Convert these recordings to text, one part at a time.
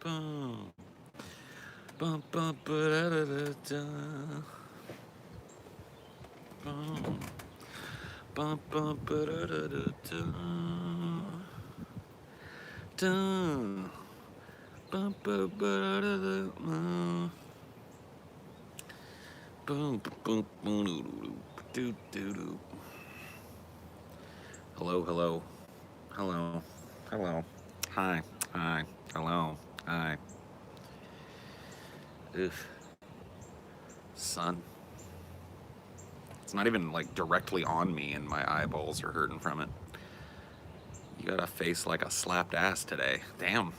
bum. Bum, bum, ba-da-da-da-da. Bum. Bum, bum, ba-da-da-da-da. Dun. Bum, ba-da-da-da-da. Boom, boom, boom, doo, doo, doo. Hello, hello, hello, hello. Hi, hi, hello, hi. Oof, sun. It's not even like directly on me, and my eyeballs are hurting from it. You got a face like a slapped ass today. Damn.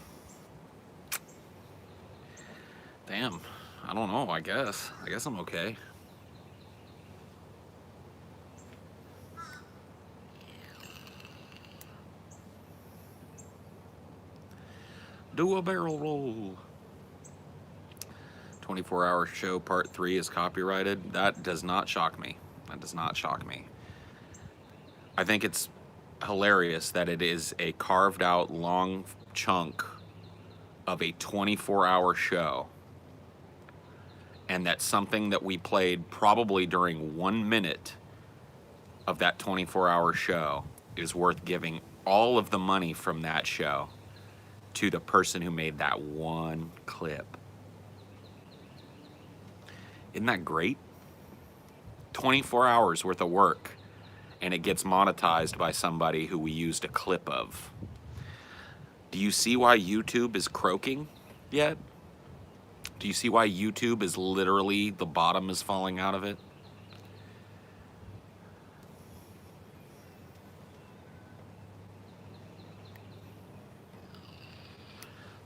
Damn. I don't know. I guess I'm okay. Do a barrel roll. 24-hour show part 3 is copyrighted. That does not shock me. That does not shock me. I think it's hilarious that it is a carved out long chunk of a 24-hour show, and that something that we played probably during 1 minute of that 24-hour show is worth giving all of the money from that show to the person who made that one clip. Isn't that great? 24 hours worth of work, and it gets monetized by somebody who we used a clip of. Do you see why YouTube is croaking yet? Do you see why YouTube is literally, the bottom is falling out of it?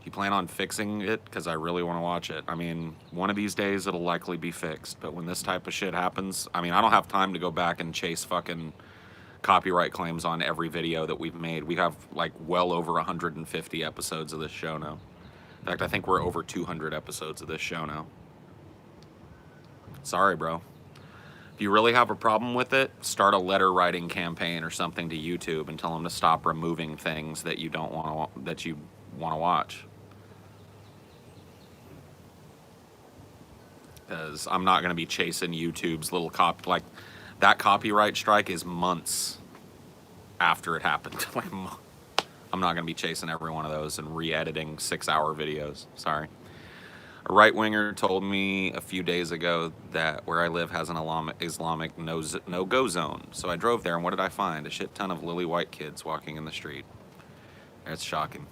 Do you plan on fixing it? Because I really want to watch it. I mean, one of these days it'll likely be fixed, but when this type of shit happens, I mean, I don't have time to go back and chase fucking copyright claims on every video that we've made. We have like well over 150 episodes of this show now. In fact, I think we're over 200 episodes of this show now. Sorry, bro. If you really have a problem with it, start a letter writing campaign or something to YouTube and tell them to stop removing things that you don't want to, that you want to watch. Because I'm not going to be chasing YouTube's little like that copyright strike is months after it happened. Like, I'm not going to be chasing every one of those and re-editing 6-hour videos. Sorry. A right-winger told me a few days ago that where I live has an Islamic no-go zone. So I drove there, and what did I find? A shit ton of lily white kids walking in the street. It's shocking.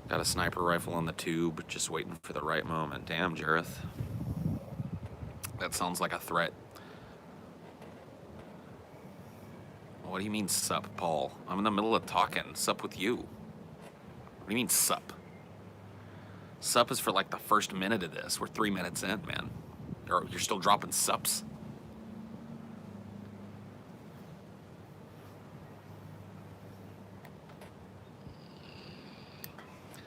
Got a sniper rifle on the tube, just waiting for the right moment. Damn, Jareth. That sounds like a threat. What do you mean, sup, Paul? I'm in the middle of talking. Sup with you. What do you mean, sup? Sup is for like the first minute of this. We're 3 minutes in, man. You're still dropping sups?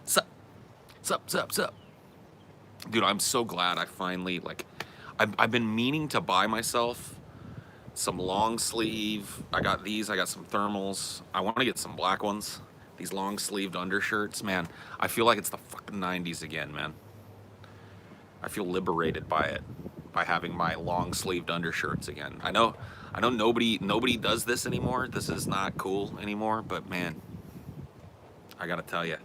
Sup. Sup, sup, sup. Dude, I'm so glad I finally, like, I've been meaning to buy myself some long sleeve. I got these, I got some thermals. I want to get some black ones. These long sleeved undershirts, man. I feel like it's the fucking 90s again, man. I feel liberated by it, by having my long sleeved undershirts again. I know nobody does this anymore. This is not cool anymore, but man, I gotta tell you,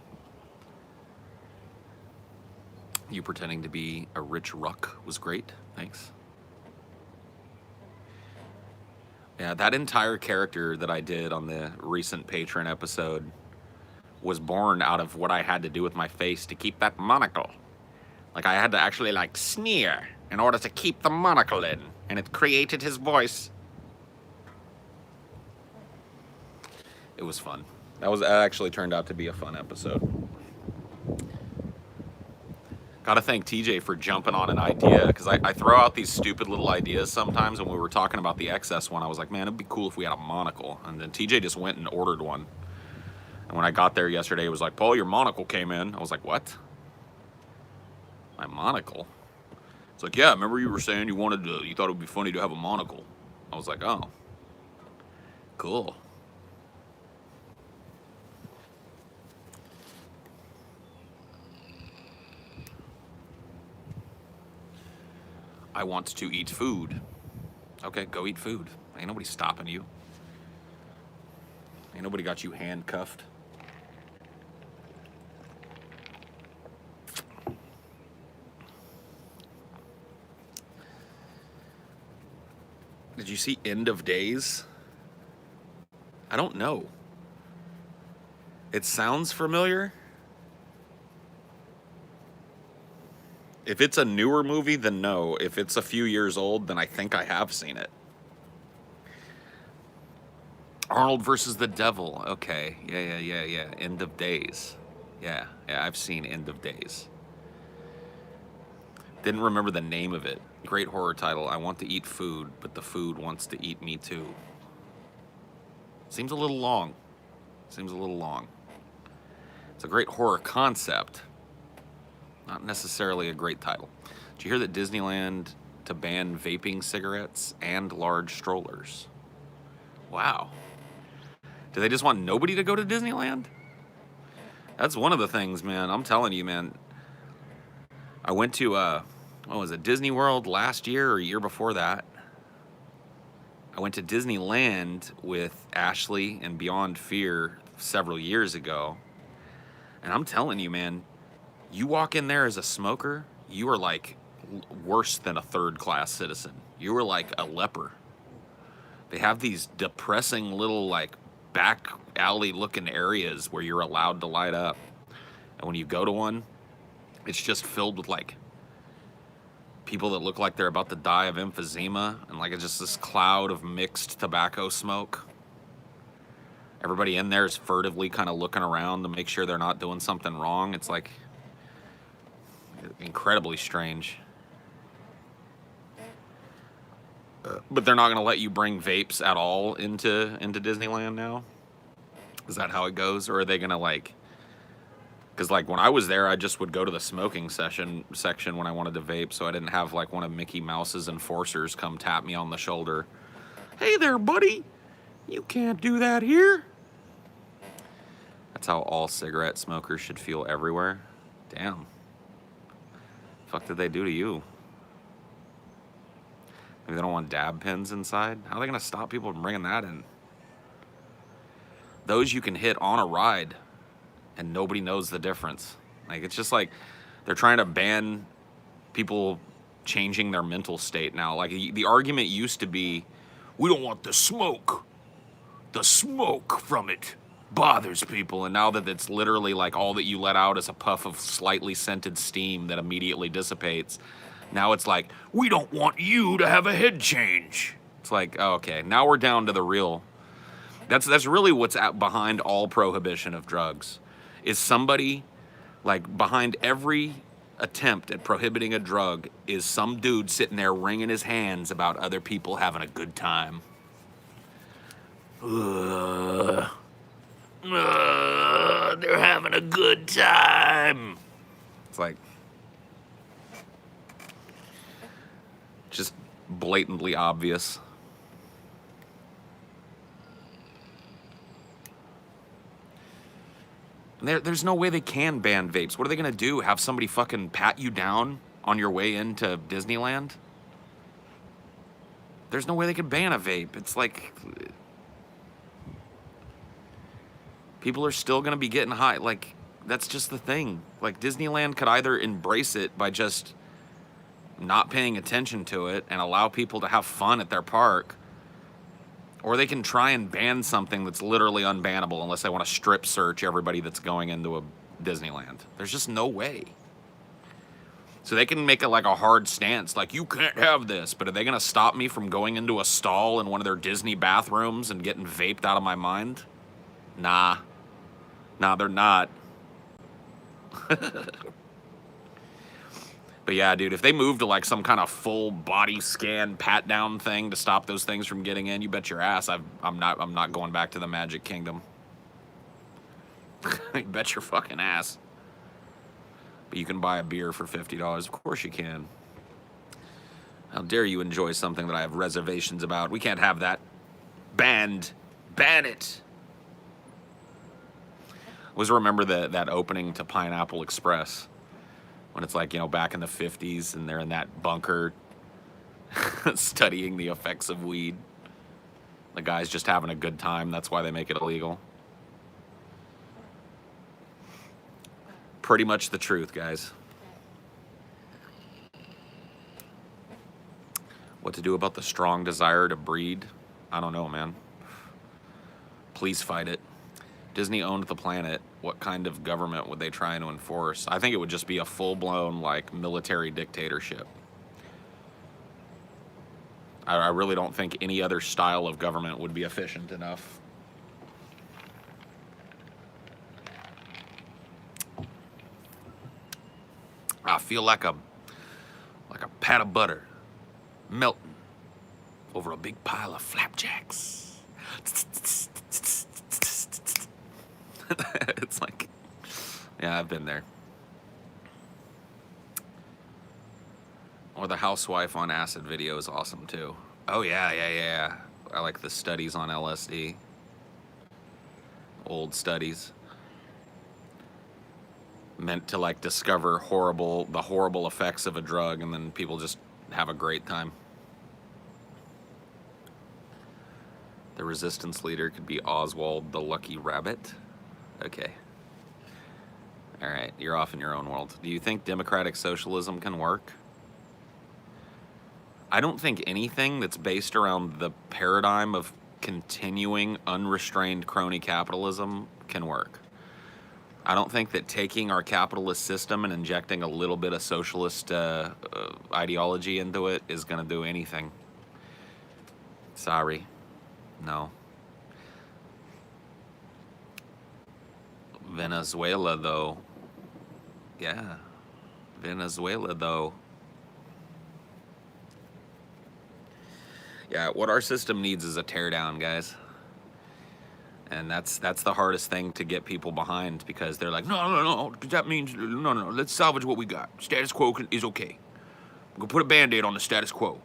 you pretending to be a rich ruck was great. Thanks. Yeah, that entire character that I did on the recent Patreon episode was born out of what I had to do with my face to keep that monocle. Like, I had to actually, like, sneer in order to keep the monocle in, and it created his voice. It was fun. That actually turned out to be a fun episode. Gotta thank TJ for jumping on an idea, because I throw out these stupid little ideas sometimes. And when we were talking about the XS one, I was like, man, it'd be cool if we had a monocle. And then TJ just went and ordered one. And when I got there yesterday, it was like, Paul, your monocle came in. I was like, what? My monocle? It's like, yeah, remember you were saying you thought it would be funny to have a monocle. I was like, oh, cool. I want to eat food. Okay, go eat food. Ain't nobody stopping you. Ain't nobody got you handcuffed. Did you see End of Days? I don't know. It sounds familiar. If it's a newer movie, then no. If it's a few years old, then I think I have seen it. Arnold versus the Devil. Okay. Yeah. End of Days. Yeah, I've seen End of Days. Didn't remember the name of it. Great horror title. I want to eat food, but the food wants to eat me too. Seems a little long. Seems a little long. It's a great horror concept. Not necessarily a great title. Did you hear that Disneyland to ban vaping cigarettes and large strollers? Wow. Do they just want nobody to go to Disneyland? That's one of the things, man. I'm telling you, man. I went to, what was it, Disney World last year or a year before that. I went to Disneyland with Ashley and Beyond Fear several years ago. And I'm telling you, man, you walk in there as a smoker, you are like worse than a third-class citizen. You are like a leper. They have these depressing little like back alley looking areas where you're allowed to light up. And when you go to one, it's just filled with like people that look like they're about to die of emphysema, and like it's just this cloud of mixed tobacco smoke. Everybody in there is furtively kind of looking around to make sure they're not doing something wrong. It's like incredibly strange. But they're not going to let you bring vapes at all into Disneyland now? Is that how it goes? Or are they going to like... Because like when I was there, I just would go to the smoking section when I wanted to vape, so I didn't have like one of Mickey Mouse's enforcers come tap me on the shoulder. Hey there, buddy. You can't do that here. That's how all cigarette smokers should feel everywhere. Damn. Fuck did they do to you? Maybe they don't want dab pens inside? How are they going to stop people from bringing that in? Those you can hit on a ride, and nobody knows the difference. Like, it's just like they're trying to ban people changing their mental state now. Like, the argument used to be, we don't want the smoke. The smoke from it bothers people. And now that it's literally like all that you let out is a puff of slightly scented steam that immediately dissipates, now it's like, we don't want you to have a head change. It's like, oh, okay, now we're down to the real. That's really what's behind all prohibition of drugs. Is somebody, like, behind every attempt at prohibiting a drug is some dude sitting there wringing his hands about other people having a good time. They're having a good time. It's like, just blatantly obvious. There's no way they can ban vapes. What are they going to do? Have somebody fucking pat you down on your way into Disneyland? There's no way they could ban a vape. It's like, people are still going to be getting high. Like, that's just the thing. Like, Disneyland could either embrace it by just not paying attention to it and allow people to have fun at their park, or they can try and ban something that's literally unbannable unless they want to strip search everybody that's going into a Disneyland. There's just no way. So they can make it like a hard stance, like, you can't have this, but are they going to stop me from going into a stall in one of their Disney bathrooms and getting vaped out of my mind? Nah. Nah, they're not. But yeah, dude, if they move to like some kind of full body scan pat down thing to stop those things from getting in, you bet your ass I'm not going back to the Magic Kingdom. You bet your fucking ass. But you can buy a beer for $50. Of course you can. How dare you enjoy something that I have reservations about? We can't have that. Banned. Ban it. I always remember that opening to Pineapple Express. When it's like, you know, back in the 50s and they're in that bunker studying the effects of weed. The guy's just having a good time. That's why they make it illegal. Pretty much the truth, guys. What to do about the strong desire to breed? I don't know, man. Please fight it. Disney owned the planet. What kind of government would they try to enforce? I think it would just be a full-blown, like, military dictatorship. I really don't think any other style of government would be efficient enough. I feel like a pat of butter melting over a big pile of flapjacks. It's like, yeah, I've been there. Or the housewife on acid video is awesome too. Oh yeah. I like the studies on LSD. Old studies. Meant to like discover the horrible effects of a drug, and then people just have a great time. The resistance leader could be Oswald the Lucky Rabbit. Okay. All right, you're off in your own world. Do you think democratic socialism can work? I don't think anything that's based around the paradigm of continuing unrestrained crony capitalism can work. I don't think that taking our capitalist system and injecting a little bit of socialist ideology into it is going to do anything. Sorry. No. Venezuela, though. Yeah. Venezuela, though. Yeah, what our system needs is a teardown, guys. And that's the hardest thing to get people behind, because they're like, no, that means, no, let's salvage what we got. Status quo is okay. We're gonna put a Band-Aid on the status quo.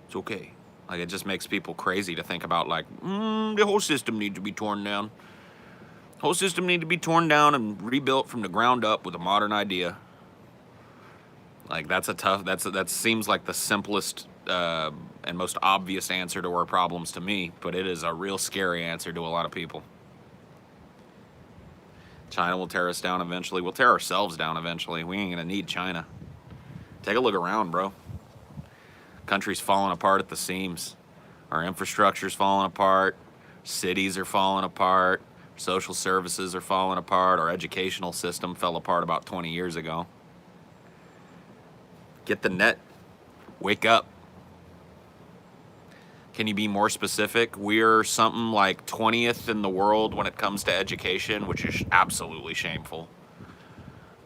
It's okay. Like, it just makes people crazy to think about, like, the whole system needs to be torn down. The whole system needs to be torn down and rebuilt from the ground up with a modern idea. Like, that seems like the simplest and most obvious answer to our problems to me, but it is a real scary answer to a lot of people. China will tear us down eventually. We'll tear ourselves down eventually. We ain't gonna need China. Take a look around, bro. Country's falling apart at the seams. Our infrastructure's falling apart. Cities are falling apart. Social services are falling apart. Our educational system fell apart about 20 years ago. Get the net. Wake up. Can you be more specific? We're something like 20th in the world when it comes to education, which is absolutely shameful.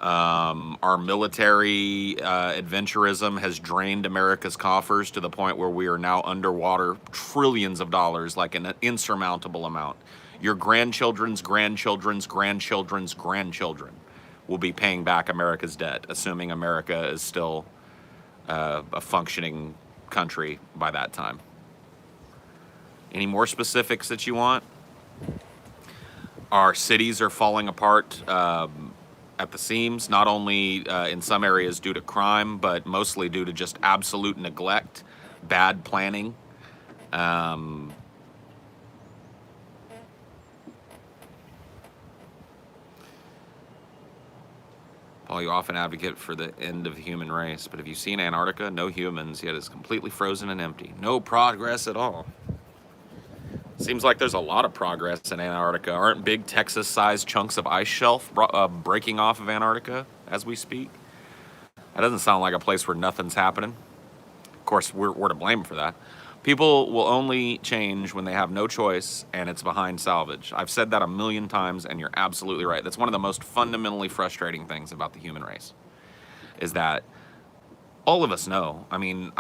Our military adventurism has drained America's coffers to the point where we are now underwater trillions of dollars, like an insurmountable amount. Your grandchildren's grandchildren's grandchildren's grandchildren will be paying back America's debt, assuming America is still a functioning country by that time. Any more specifics that you want? Our cities are falling apart at the seams, not only in some areas due to crime, but mostly due to just absolute neglect, bad planning. Paul, you often advocate for the end of the human race, but have you seen Antarctica? No humans, yet it's completely frozen and empty. No progress at all. Seems like there's a lot of progress in Antarctica. Aren't big Texas-sized chunks of ice shelf breaking off of Antarctica as we speak? That doesn't sound like a place where nothing's happening. Of course, we're to blame for that. People will only change when they have no choice, and it's behind salvage. I've said that a million times, and you're absolutely right. That's one of the most fundamentally frustrating things about the human race, is that all of us know. I mean,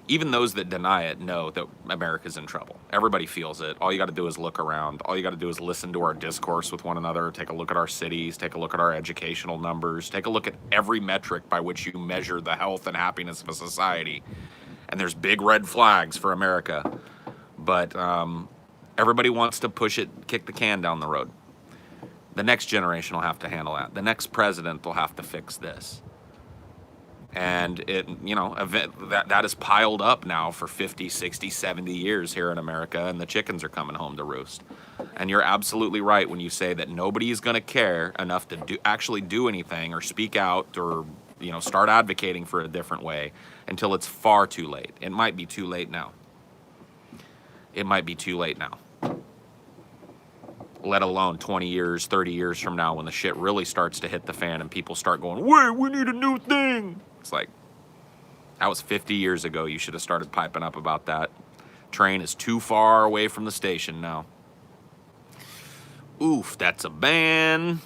even those that deny it know that America's in trouble. Everybody feels it. All you got to do is look around. All you got to do is listen to our discourse with one another, take a look at our cities, take a look at our educational numbers, take a look at every metric by which you measure the health and happiness of a society. And there's big red flags for America. But everybody wants to push it, kick the can down the road. The next generation will have to handle that. The next president will have to fix this. And it, you know, that is piled up now for 50, 60, 70 years here in America, and the chickens are coming home to roost. And you're absolutely right when you say that nobody's going to care enough to actually do anything or speak out or, you know, start advocating for a different way until it's far too late. It might be too late now. It might be too late now. Let alone 20 years, 30 years from now when the shit really starts to hit the fan and people start going, wait, we need a new thing. It's like, that was 50 years ago. You should have started piping up about that. Train is too far away from the station now. Oof, that's a ban.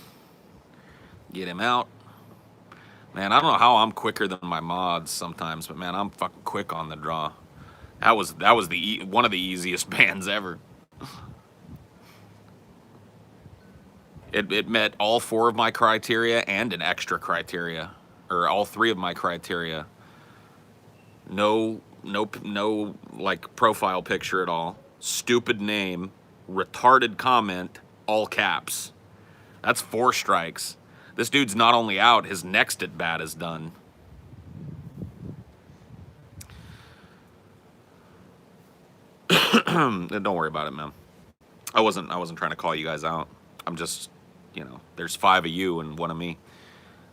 Get him out. Man, I don't know how I'm quicker than my mods sometimes, but man, I'm fucking quick on the draw. That was one of the easiest bans ever. It met all 4 of my criteria and an extra criteria, or all 3 of my criteria. No, like profile picture at all. Stupid name, retarded comment, all caps. That's 4 strikes. This dude's not only out, his next at bat is done. Don't worry about it, man. I wasn't trying to call you guys out. I'm just, you know, there's 5 of you and 1 of me.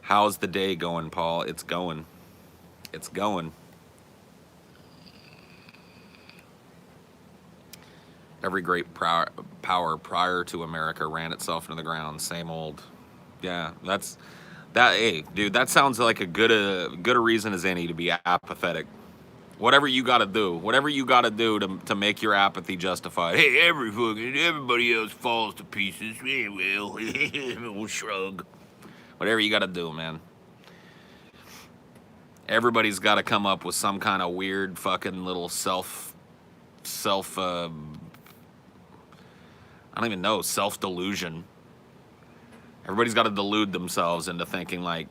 How's the day going, Paul? It's going. It's going. Every great power prior to America ran itself into the ground. Same old. Yeah, that. Hey, dude, that sounds like a good a reason as any to be apathetic. Whatever you got to do to make your apathy justified. Hey, everybody else falls to pieces. Yeah, well, we'll shrug. Whatever you got to do, man. Everybody's got to come up with some kind of weird fucking little I don't even know, self-delusion. Everybody's got to delude themselves into thinking like,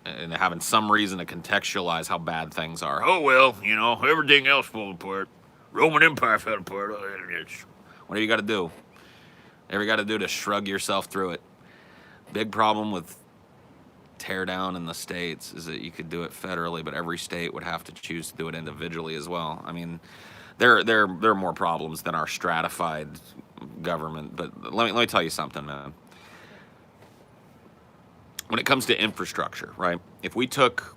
and having some reason to contextualize how bad things are. Oh, well, you know, everything else fell apart. Roman Empire fell apart. What do you got to do? Whatever you got to do to shrug yourself through it. Big problem with tear down in the states is that you could do it federally, but every state would have to choose to do it individually as well. I mean, there are more problems than our stratified government. But let me tell you something, man. When it comes to infrastructure, right? If we took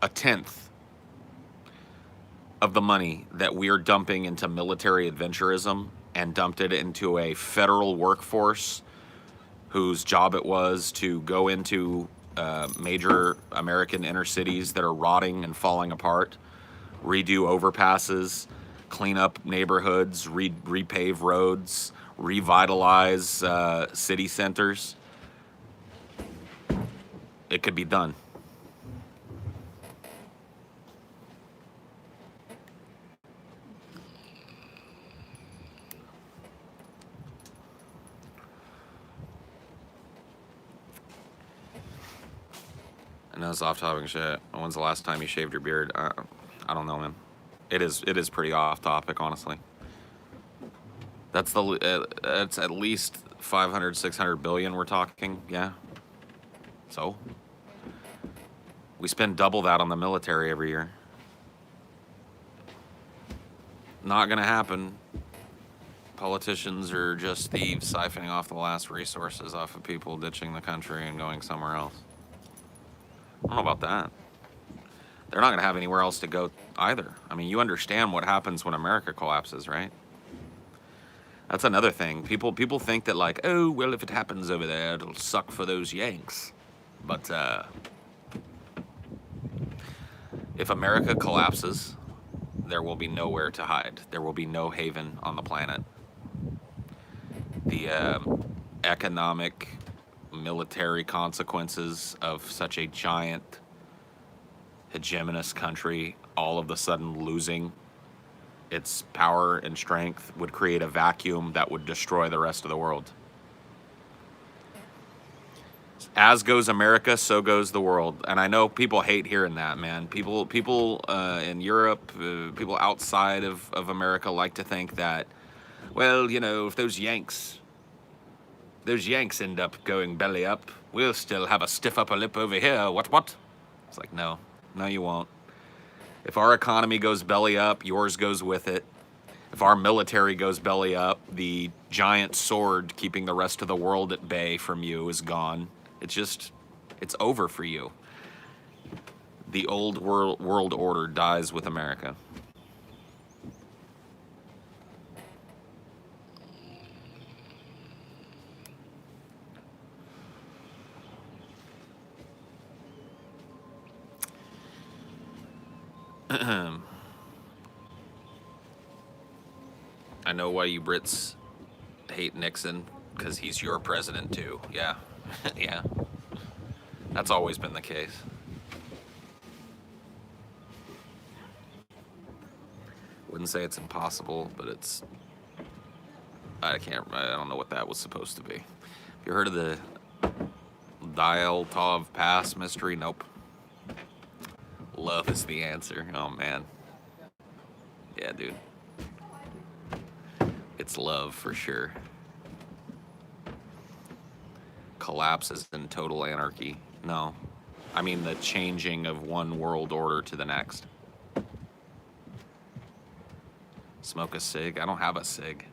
1/10 of the money that we're dumping into military adventurism and dumped it into a federal workforce whose job it was to go into major American inner cities that are rotting and falling apart, redo overpasses, clean up neighborhoods, repave roads, revitalize city centers, it could be done. I know it's off-topic shit. When's the last time you shaved your beard? I don't know, man. It is pretty off-topic, honestly. That's it's at least 500, 600 billion we're talking, yeah. So we spend double that on the military every year. Not gonna happen. Politicians are just thieves siphoning off the last resources off of people ditching the country and going somewhere else. I don't know about that. They're not gonna have anywhere else to go either. I mean, you understand what happens when America collapses, right? That's another thing. People think that like, oh, well, if it happens over there, it'll suck for those Yanks. But if America collapses, there will be nowhere to hide. There will be no haven on the planet. The economic, military consequences of such a giant, hegemonous country all of a sudden losing its power and strength would create a vacuum that would destroy the rest of the world. As goes America, so goes the world. And I know people hate hearing that, man. People in Europe, people outside of America like to think that, well, you know, if those Yanks end up going belly up, we'll still have a stiff upper lip over here. What? It's like, no. No, you won't. If our economy goes belly up, yours goes with it. If our military goes belly up, the giant sword keeping the rest of the world at bay from you is gone. It's over for you. The old world order dies with America. I know why you Brits hate Nixon, because he's your president too. Yeah. Yeah. That's always been the case. Wouldn't say it's impossible, but I don't know what that was supposed to be. Have you heard of the Dial Tov Pass mystery? Nope. Love is the answer. Oh man. Yeah, dude. It's love for sure. Collapse is in total anarchy. No. I mean the changing of one world order to the next. Smoke a cig? I don't have a cig.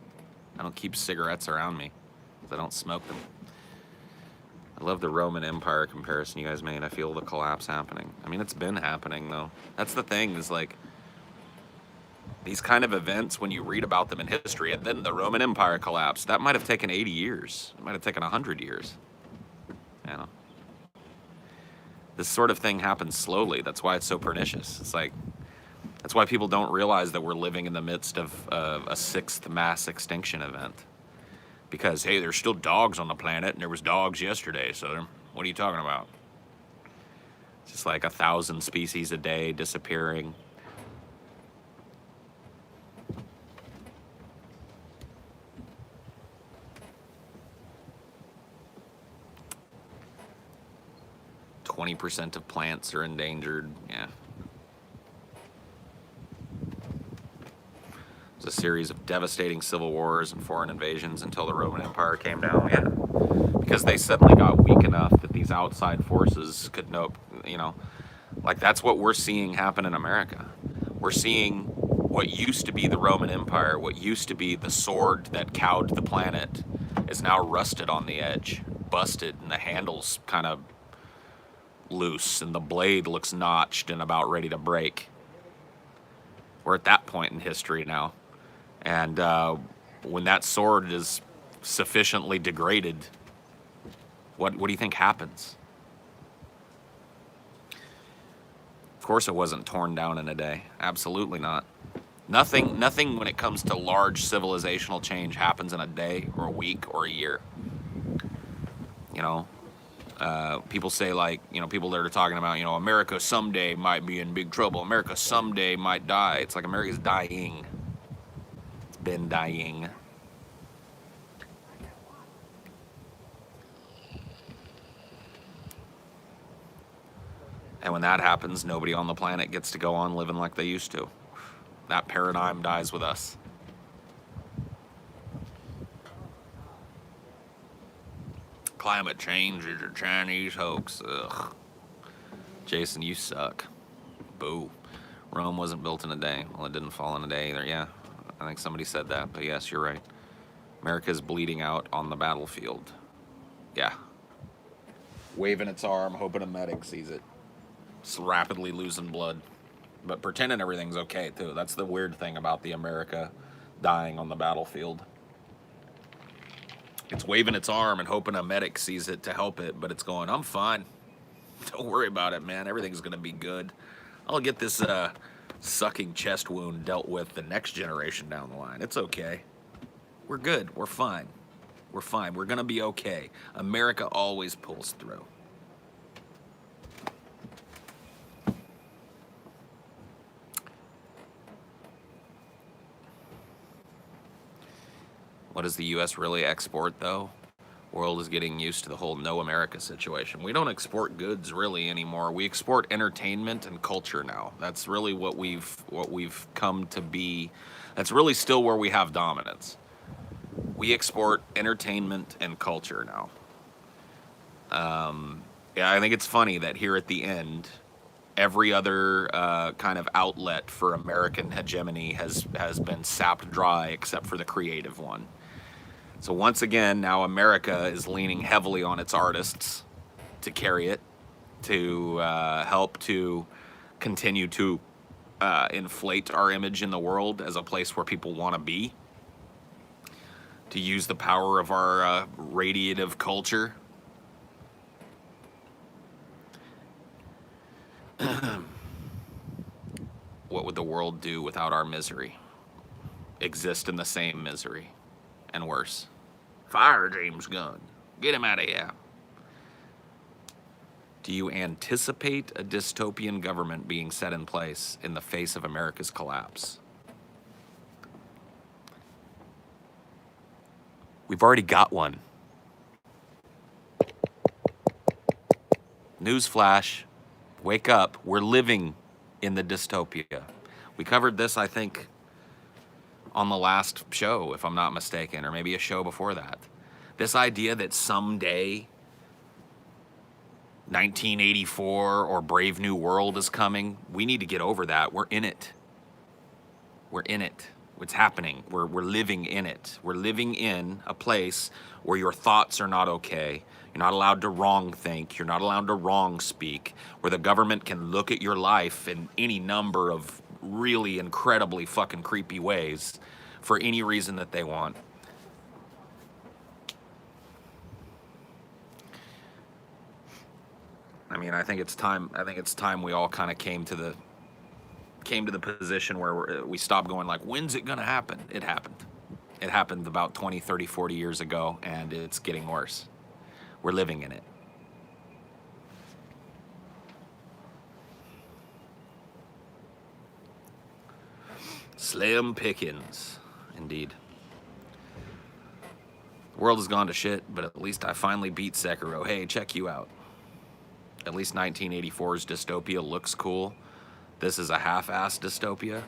I don't keep cigarettes around me. I don't smoke them. I love the Roman Empire comparison you guys made. I feel the collapse happening. I mean, it's been happening, though. That's the thing, is like, these kind of events, when you read about them in history, and then the Roman Empire collapsed, that might have taken 80 years. It might have taken 100 years. You know? This sort of thing happens slowly. That's why it's so pernicious. It's like, that's why people don't realize that we're living in the midst of a sixth mass extinction event. Because, hey, there's still dogs on the planet, and there was dogs yesterday, so what are you talking about? It's just like 1,000 species a day disappearing. %20 of plants are endangered, yeah. It was a series of devastating civil wars and foreign invasions until the Roman Empire came down, yeah. Because they suddenly got weak enough that these outside forces could like that's what we're seeing happen in America. We're seeing what used to be the Roman Empire, what used to be the sword that cowed the planet, is now rusted on the edge, busted, and the handle's kind of loose, and the blade looks notched and about ready to break. We're at that point in history now. And when that sword is sufficiently degraded, what do you think happens? Of course it wasn't torn down in a day. Absolutely not. Nothing when it comes to large civilizational change happens in a day or a week or a year. You know, people say, like, you know, people that are talking about, you know, America someday might be in big trouble. America someday might die. It's like America's dying. It's been dying. And when that happens, nobody on the planet gets to go on living like they used to. That paradigm dies with us. Climate change is a Chinese hoax. Ugh. Jason, you suck. Boo. Rome wasn't built in a day. Well, it didn't fall in a day either. Yeah, I think somebody said that, but yes, you're right. America's bleeding out on the battlefield. Yeah. Waving its arm, hoping a medic sees it. It's rapidly losing blood. But pretending everything's okay, too. That's the weird thing about the America dying on the battlefield. It's waving its arm and hoping a medic sees it to help it, but it's going, I'm fine. Don't worry about it, man. Everything's going to be good. I'll get this sucking chest wound dealt with the next generation down the line. It's okay. We're good. We're fine. We're fine. We're going to be okay. America always pulls through. What does the U.S. really export, though? World is getting used to the whole no America situation. We don't export goods really anymore. We export entertainment and culture now. That's really what we've come to be. That's really still where we have dominance. We export entertainment and culture now. Yeah, I think it's funny that here at the end, Every other kind of outlet for American hegemony has been sapped dry except for the creative one. So once again, now America is leaning heavily on its artists to carry it, to help to continue to inflate our image in the world as a place where people want to be, to use the power of our radiative culture. What would the world do without our misery? Exist in the same misery, and worse. Fire James Gunn. Get him out of here. Do you anticipate a dystopian government being set in place in the face of America's collapse? We've already got one. Newsflash. Wake up. We're living in the dystopia. We covered this, I think, on the last show, if I'm not mistaken, or maybe a show before that. This idea that someday 1984 or Brave New World is coming, we need to get over that. We're in it. We're in it. It's happening. We're living in it. We're living in a place where your thoughts are not okay. You're not allowed to wrong think. You're not allowed to wrong speak. Where the government can look at your life in any number of really incredibly fucking creepy ways for any reason that they want. I mean, I think it's time we all kind of came to the position where we stopped going like, when's it gonna happen? It happened. It happened about 20, 30, 40 years ago, and it's getting worse. We're living in it. Slim pickings, indeed. The world has gone to shit, but at least I finally beat Sekiro. Hey, check you out. At least 1984's dystopia looks cool. This is a half-assed dystopia.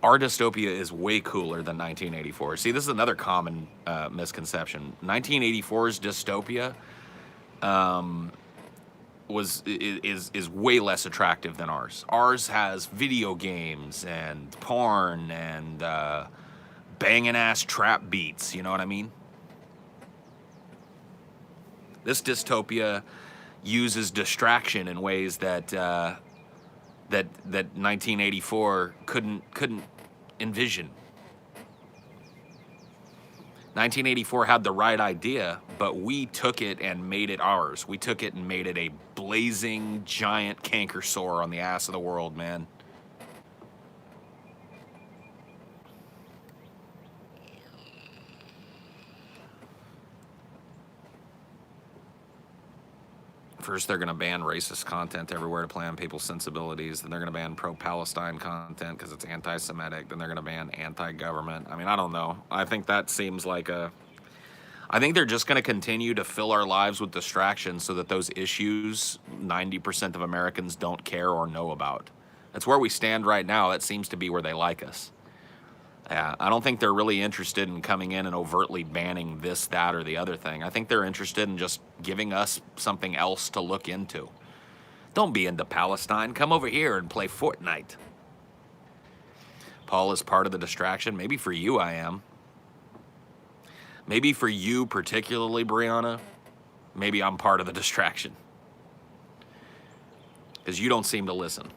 Our dystopia is way cooler than 1984. See, this is another common misconception. 1984's dystopia is way less attractive than ours. Ours has video games and porn and banging ass trap beats. You know what I mean? This dystopia uses distraction in ways that that 1984 couldn't envision. 1984 had the right idea, but we took it and made it ours. We took it and made it a blazing giant canker sore on the ass of the world, man. First, they're going to ban racist content everywhere to play on people's sensibilities. Then they're going to ban pro-Palestine content because it's anti-Semitic. Then they're going to ban anti-government. I mean, I don't know. I think that seems like I think they're just going to continue to fill our lives with distractions so that those issues 90% of Americans don't care or know about. That's where we stand right now. That seems to be where they like us. Yeah, I don't think they're really interested in coming in and overtly banning this, that, or the other thing. I think they're interested in just giving us something else to look into. Don't be into Palestine. Come over here and play Fortnite. Paul is part of the distraction. Maybe for you I am. Maybe for you particularly, Brianna, maybe I'm part of the distraction. Because you don't seem to listen.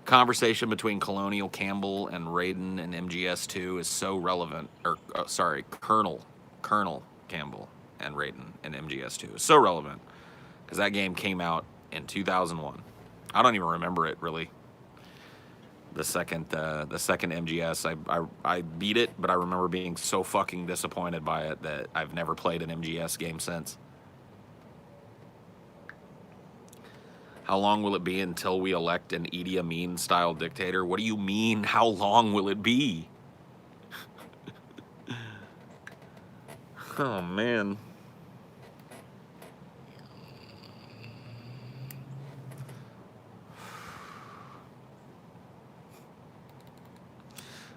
Conversation between Colonial Campbell and Raiden and MGS2 is so relevant, Colonel Campbell and Raiden and MGS2 is so relevant because that game came out in 2001. I don't even remember it really. The second MGS, I beat it, but I remember being so fucking disappointed by it that I've never played an MGS game since. How long will it be until we elect an Idi Amin-style dictator? What do you mean, how long will it be? Oh, man.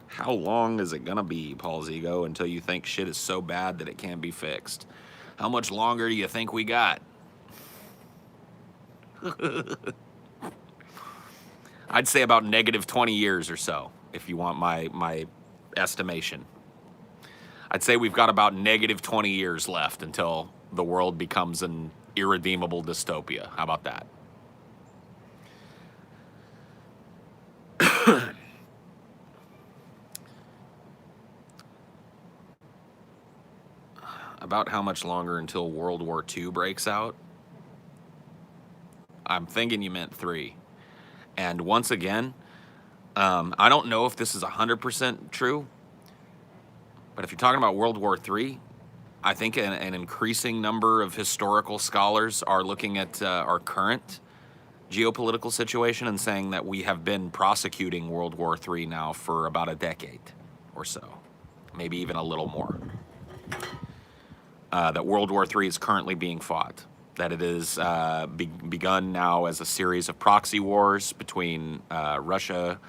How long is it gonna be, Paul's ego, until you think shit is so bad that it can't be fixed? How much longer do you think we got? I'd say about negative 20 years or so, if you want my estimation. I'd say we've got about negative 20 years left until the world becomes an irredeemable dystopia. How about that? About how much longer until World War II breaks out? I'm thinking you meant 3. And once again, I don't know if this is 100% true, but if you're talking about World War III, I think an increasing number of historical scholars are looking at our current geopolitical situation and saying that we have been prosecuting World War III now for about a decade or so, maybe even a little more. That World War III is currently being fought, that it is begun now as a series of proxy wars between Russia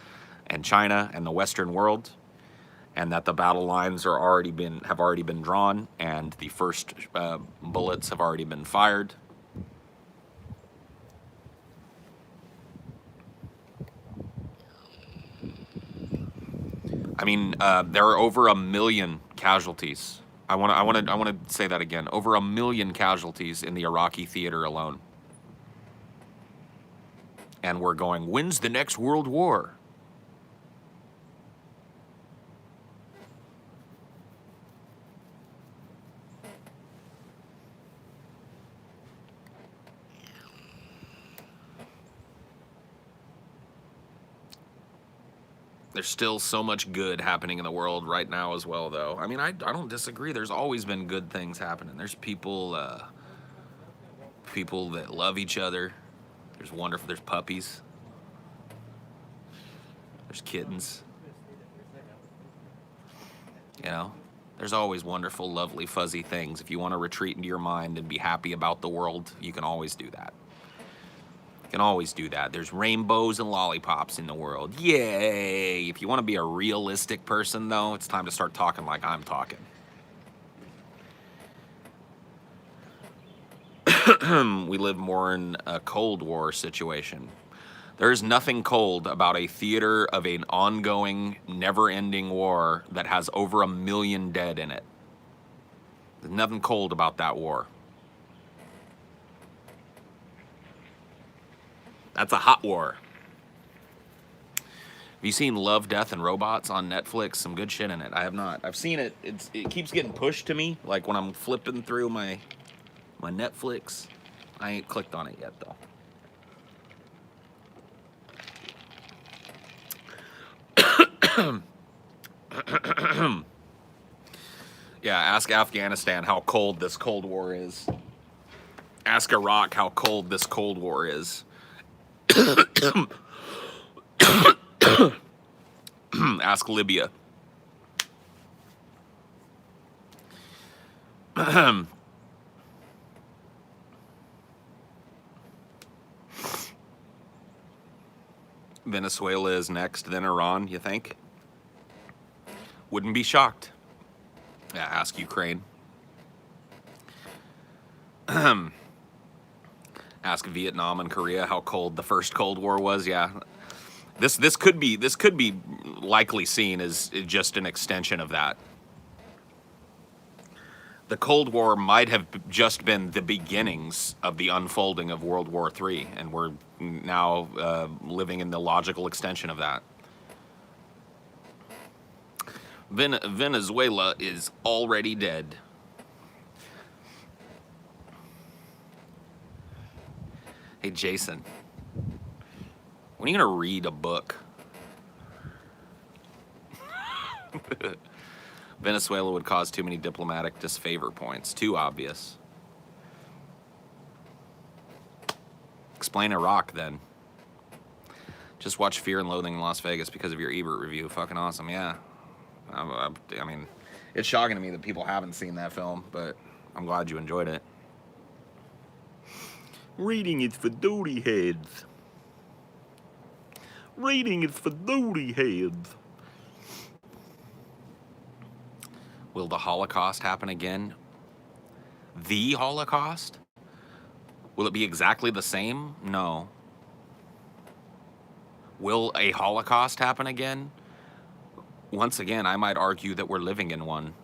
and China and the Western world, and that the battle lines have already been drawn, and the first bullets have already been fired. I mean, there are over 1 million casualties. I want to say that again. Over 1 million casualties in the Iraqi theater alone. And we're going, when's the next World War? There's still so much good happening in the world right now as well, though. I mean, I don't disagree. There's always been good things happening. There's people that love each other. There's puppies. There's kittens. You know, there's always wonderful, lovely, fuzzy things. If you want to retreat into your mind and be happy about the world, you can always do that. You can always do that. There's rainbows and lollipops in the world. Yay! If you want to be a realistic person, though, it's time to start talking like I'm talking. We live more in a Cold War situation. There's nothing cold about a theater of an ongoing, never-ending war that has over 1 million dead in it. There's nothing cold about that war. That's a hot war. Have you seen Love, Death, and Robots on Netflix? Some good shit in it. I have not. I've seen it. It keeps getting pushed to me, like when I'm flipping through my Netflix. I ain't clicked on it yet, though. Yeah, ask Afghanistan how cold this Cold War is. Ask Iraq how cold this Cold War is. Ask Libya. Venezuela is next, then Iran, you think? Wouldn't be shocked. Yeah, ask Ukraine. Ask Vietnam and Korea how cold the first Cold War was. Yeah, this could be likely seen as just an extension of that. The Cold War might have just been the beginnings of the unfolding of World War III, and we're now living in the logical extension of that. Venezuela is already dead. Hey, Jason, when are you going to read a book? Venezuela would cause too many diplomatic disfavor points. Too obvious. Explain Iraq, then. Just watch Fear and Loathing in Las Vegas because of your Ebert review. Fucking awesome, yeah. I mean, it's shocking to me that people haven't seen that film, but I'm glad you enjoyed it. Reading is for duty heads. Reading is for duty heads. Will the Holocaust happen again? The Holocaust? Will it be exactly the same? No. Will a Holocaust happen again? Once again, I might argue that we're living in one.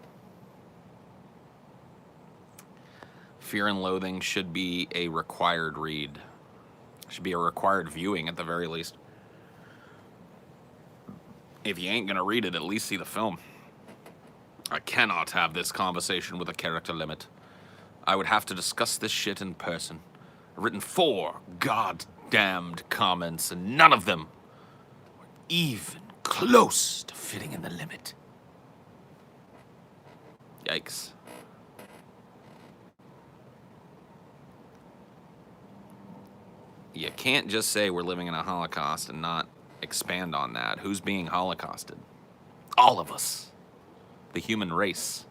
Fear and Loathing should be a required read. Should be a required viewing at the very least. If you ain't gonna read it, at least see the film. I cannot have this conversation with a character limit. I would have to discuss this shit in person. I've written 4 goddamned comments, and none of them were even close to fitting in the limit. Yikes. You can't just say we're living in a Holocaust and not expand on that. Who's being Holocausted? All of us. The human race.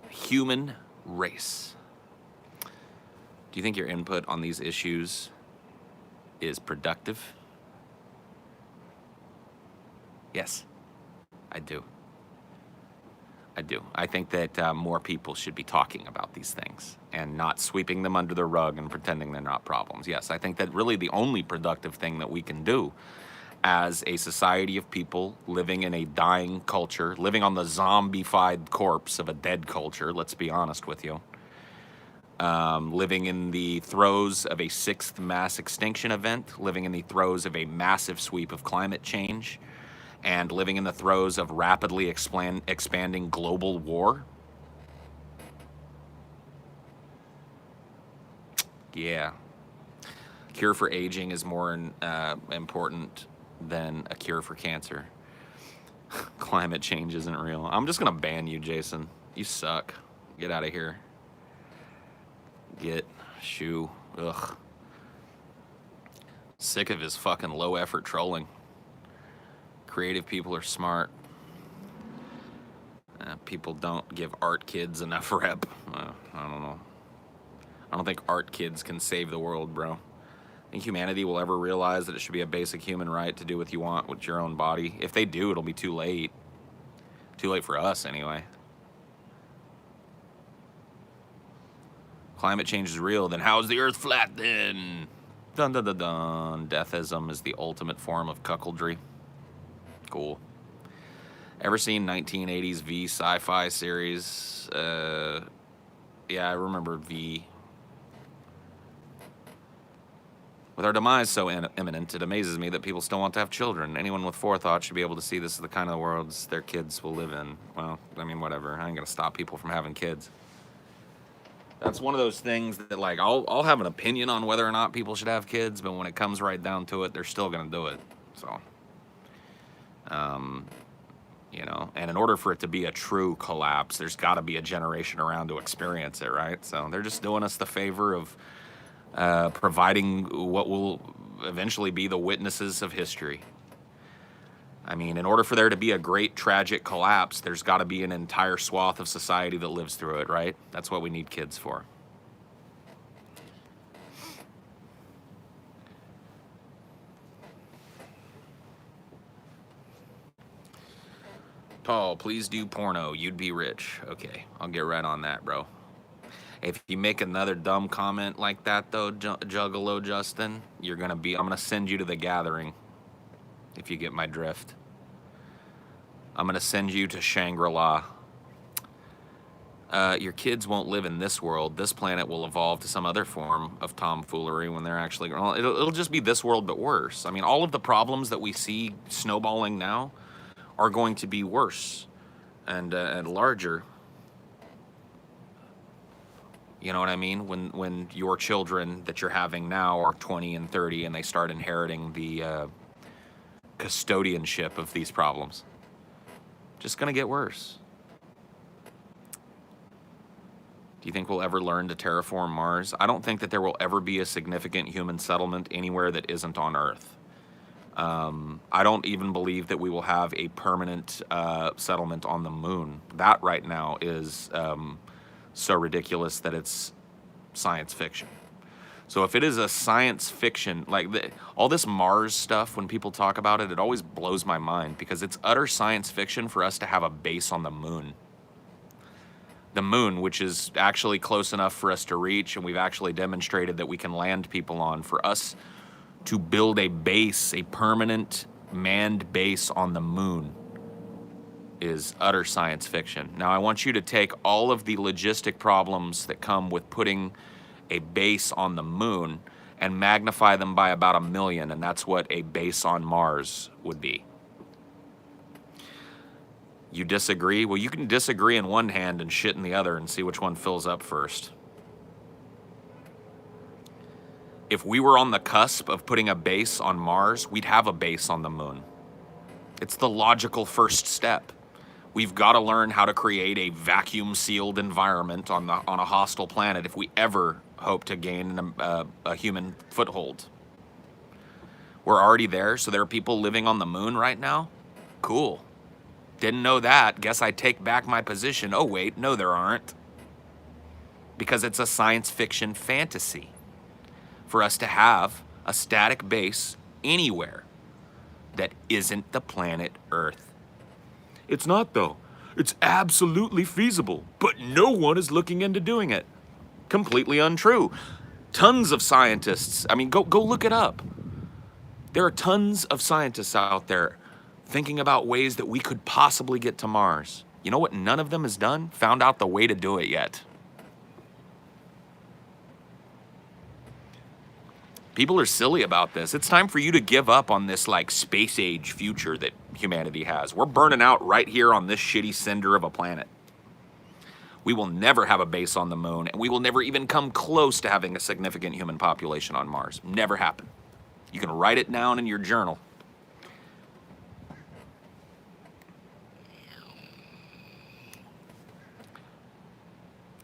Human race. Do you think your input on these issues is productive? Yes, I do. I do. I think that more people should be talking about these things and not sweeping them under the rug and pretending they're not problems. Yes, I think that really the only productive thing that we can do as a society of people living in a dying culture, living on the zombified corpse of a dead culture, let's be honest with you, living in the throes of a 6th mass extinction event, living in the throes of a massive sweep of climate change, and living in the throes of rapidly expanding global war. Yeah. Cure for aging is more important than a cure for cancer. Climate change isn't real. I'm just gonna ban you, Jason. You suck. Get out of here. Shoo. Ugh. Sick of his fucking low effort trolling. Creative people are smart. People don't give art kids enough rep. I don't know. I don't think art kids can save the world, bro. I think humanity will ever realize that it should be a basic human right to do what you want with your own body. If they do, it'll be too late. Too late for us, anyway. Climate change is real, then how is the earth flat then? Dun dun dun dun. Deathism is the ultimate form of cuckoldry. Cool. Ever seen 1980s V sci-fi series? Yeah, I remember V. With our demise so imminent, it amazes me that people still want to have children. Anyone with forethought should be able to see this is the kind of worlds their kids will live in. Well, I mean, whatever. I ain't gonna stop people from having kids. That's one of those things that, like, I'll have an opinion on whether or not people should have kids, but when it comes right down to it, they're still gonna do it. So, you know, and in order for it to be a true collapse, there's got to be a generation around to experience it, right? So they're just doing us the favor of providing what will eventually be the witnesses of history. I mean, in order for there to be a great tragic collapse, there's got to be an entire swath of society that lives through it, right? That's what we need kids for. Paul, please do porno. You'd be rich. Okay, I'll get right on that, bro. If you make another dumb comment like that, though, Juggalo Justin, I'm gonna send you to the gathering. If you get my drift. I'm gonna send you to Shangri-La. Your kids won't live in this world. This planet will evolve to some other form of tomfoolery when they're actually... It'll just be this world, but worse. I mean, all of the problems that we see snowballing now are going to be worse and larger. You know what I mean? When your children that you're having now are 20 and 30 and they start inheriting the custodianship of these problems. Just gonna get worse. Do you think we'll ever learn to terraform Mars? I don't think that there will ever be a significant human settlement anywhere that isn't on Earth. I don't even believe that we will have a permanent settlement on the moon. That right now is so ridiculous that it's science fiction. So if it is a science fiction, like all this Mars stuff, when people talk about it, it always blows my mind because it's utter science fiction for us to have a base on the moon. The moon, which is actually close enough for us to reach, and we've actually demonstrated that we can land people on, for us to build a base, a permanent manned base on the moon, is utter science fiction. Now, I want you to take all of the logistic problems that come with putting a base on the moon and magnify them by about 1,000,000, and that's what a base on Mars would be. You disagree? Well, you can disagree in one hand and shit in the other and see which one fills up first. If we were on the cusp of putting a base on Mars, we'd have a base on the moon. It's the logical first step. We've got to learn how to create a vacuum-sealed environment on a hostile planet if we ever hope to gain a human foothold. We're already there, so there are people living on the moon right now? Cool. Didn't know that. Guess I take back my position. Oh, wait, no, there aren't. Because it's a science fiction fantasy for us to have a static base anywhere that isn't the planet Earth. It's not, though. It's absolutely feasible, but no one is looking into doing it. Completely untrue. Tons of scientists, I mean, go look it up. There are tons of scientists out there thinking about ways that we could possibly get to Mars. You know what none of them has done? Found out the way to do it yet. People are silly about this. It's time for you to give up on this like space age future that humanity has. We're burning out right here on this shitty cinder of a planet. We will never have a base on the moon, and we will never even come close to having a significant human population on Mars. Never happen. You can write it down in your journal.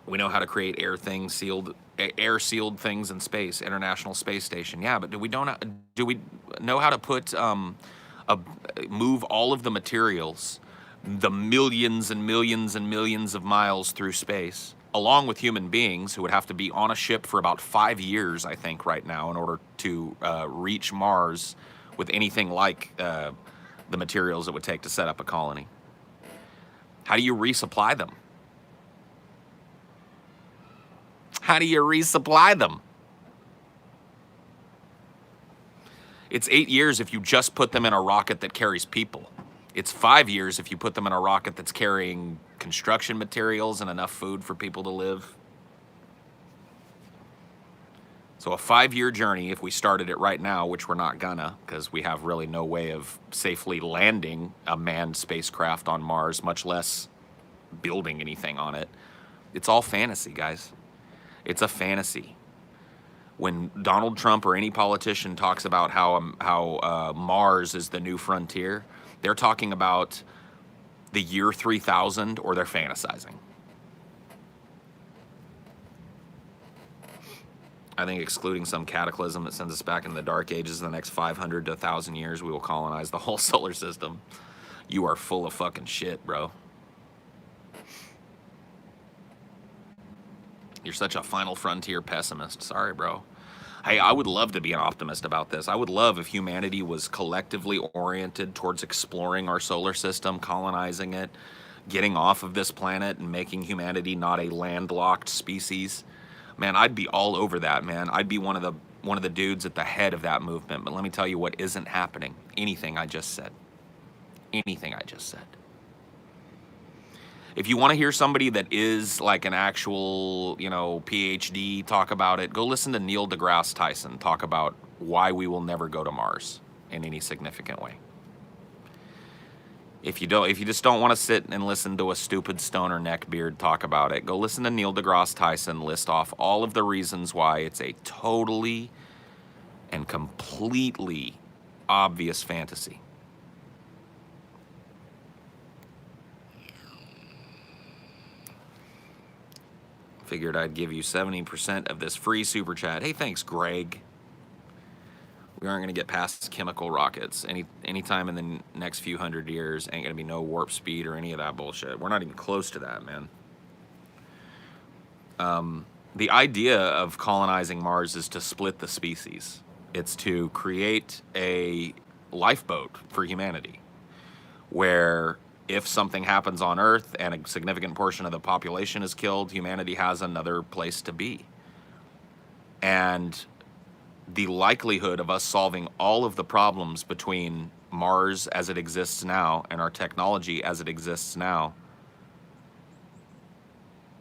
We know how to create air-sealed things in space, International Space Station. Yeah, but do we know how to put move all of the materials, the millions and millions and millions of miles through space, along with human beings who would have to be on a ship for about 5 years, I think, right now, in order to reach Mars with anything like the materials it would take to set up a colony? How do you resupply them? How do you resupply them? It's 8 years if you just put them in a rocket that carries people. It's 5 years if you put them in a rocket that's carrying construction materials and enough food for people to live. So a 5-year journey, if we started it right now, which we're not gonna, because we have really no way of safely landing a manned spacecraft on Mars, much less building anything on it. It's all fantasy, guys. It's a fantasy. When Donald Trump or any politician talks about how Mars is the new frontier, they're talking about the year 3000, or they're fantasizing. I think excluding some cataclysm that sends us back in the dark ages in the next 500 to 1,000 years, we will colonize the whole solar system. You are full of fucking shit, bro. You're such a final frontier pessimist. Sorry, bro. Hey, I would love to be an optimist about this. I would love if humanity was collectively oriented towards exploring our solar system, colonizing it, getting off of this planet and making humanity not a landlocked species. Man, I'd be all over that, man. I'd be one of the dudes at the head of that movement. But let me tell you what isn't happening. Anything I just said. Anything I just said. If you want to hear somebody that is like an actual, PhD talk about it, go listen to Neil deGrasse Tyson talk about why we will never go to Mars in any significant way. If you just don't want to sit and listen to a stupid stoner neckbeard talk about it, go listen to Neil deGrasse Tyson list off all of the reasons why it's a totally and completely obvious fantasy. Figured I'd give you 70% of this free super chat. Hey, thanks, Greg. We aren't going to get past chemical rockets. Anytime in the next few hundred years, ain't going to be no warp speed or any of that bullshit. We're not even close to that, man. The idea of colonizing Mars is to split the species. It's to create a lifeboat for humanity, where if something happens on Earth and a significant portion of the population is killed, humanity has another place to be. And the likelihood of us solving all of the problems between Mars as it exists now and our technology as it exists now,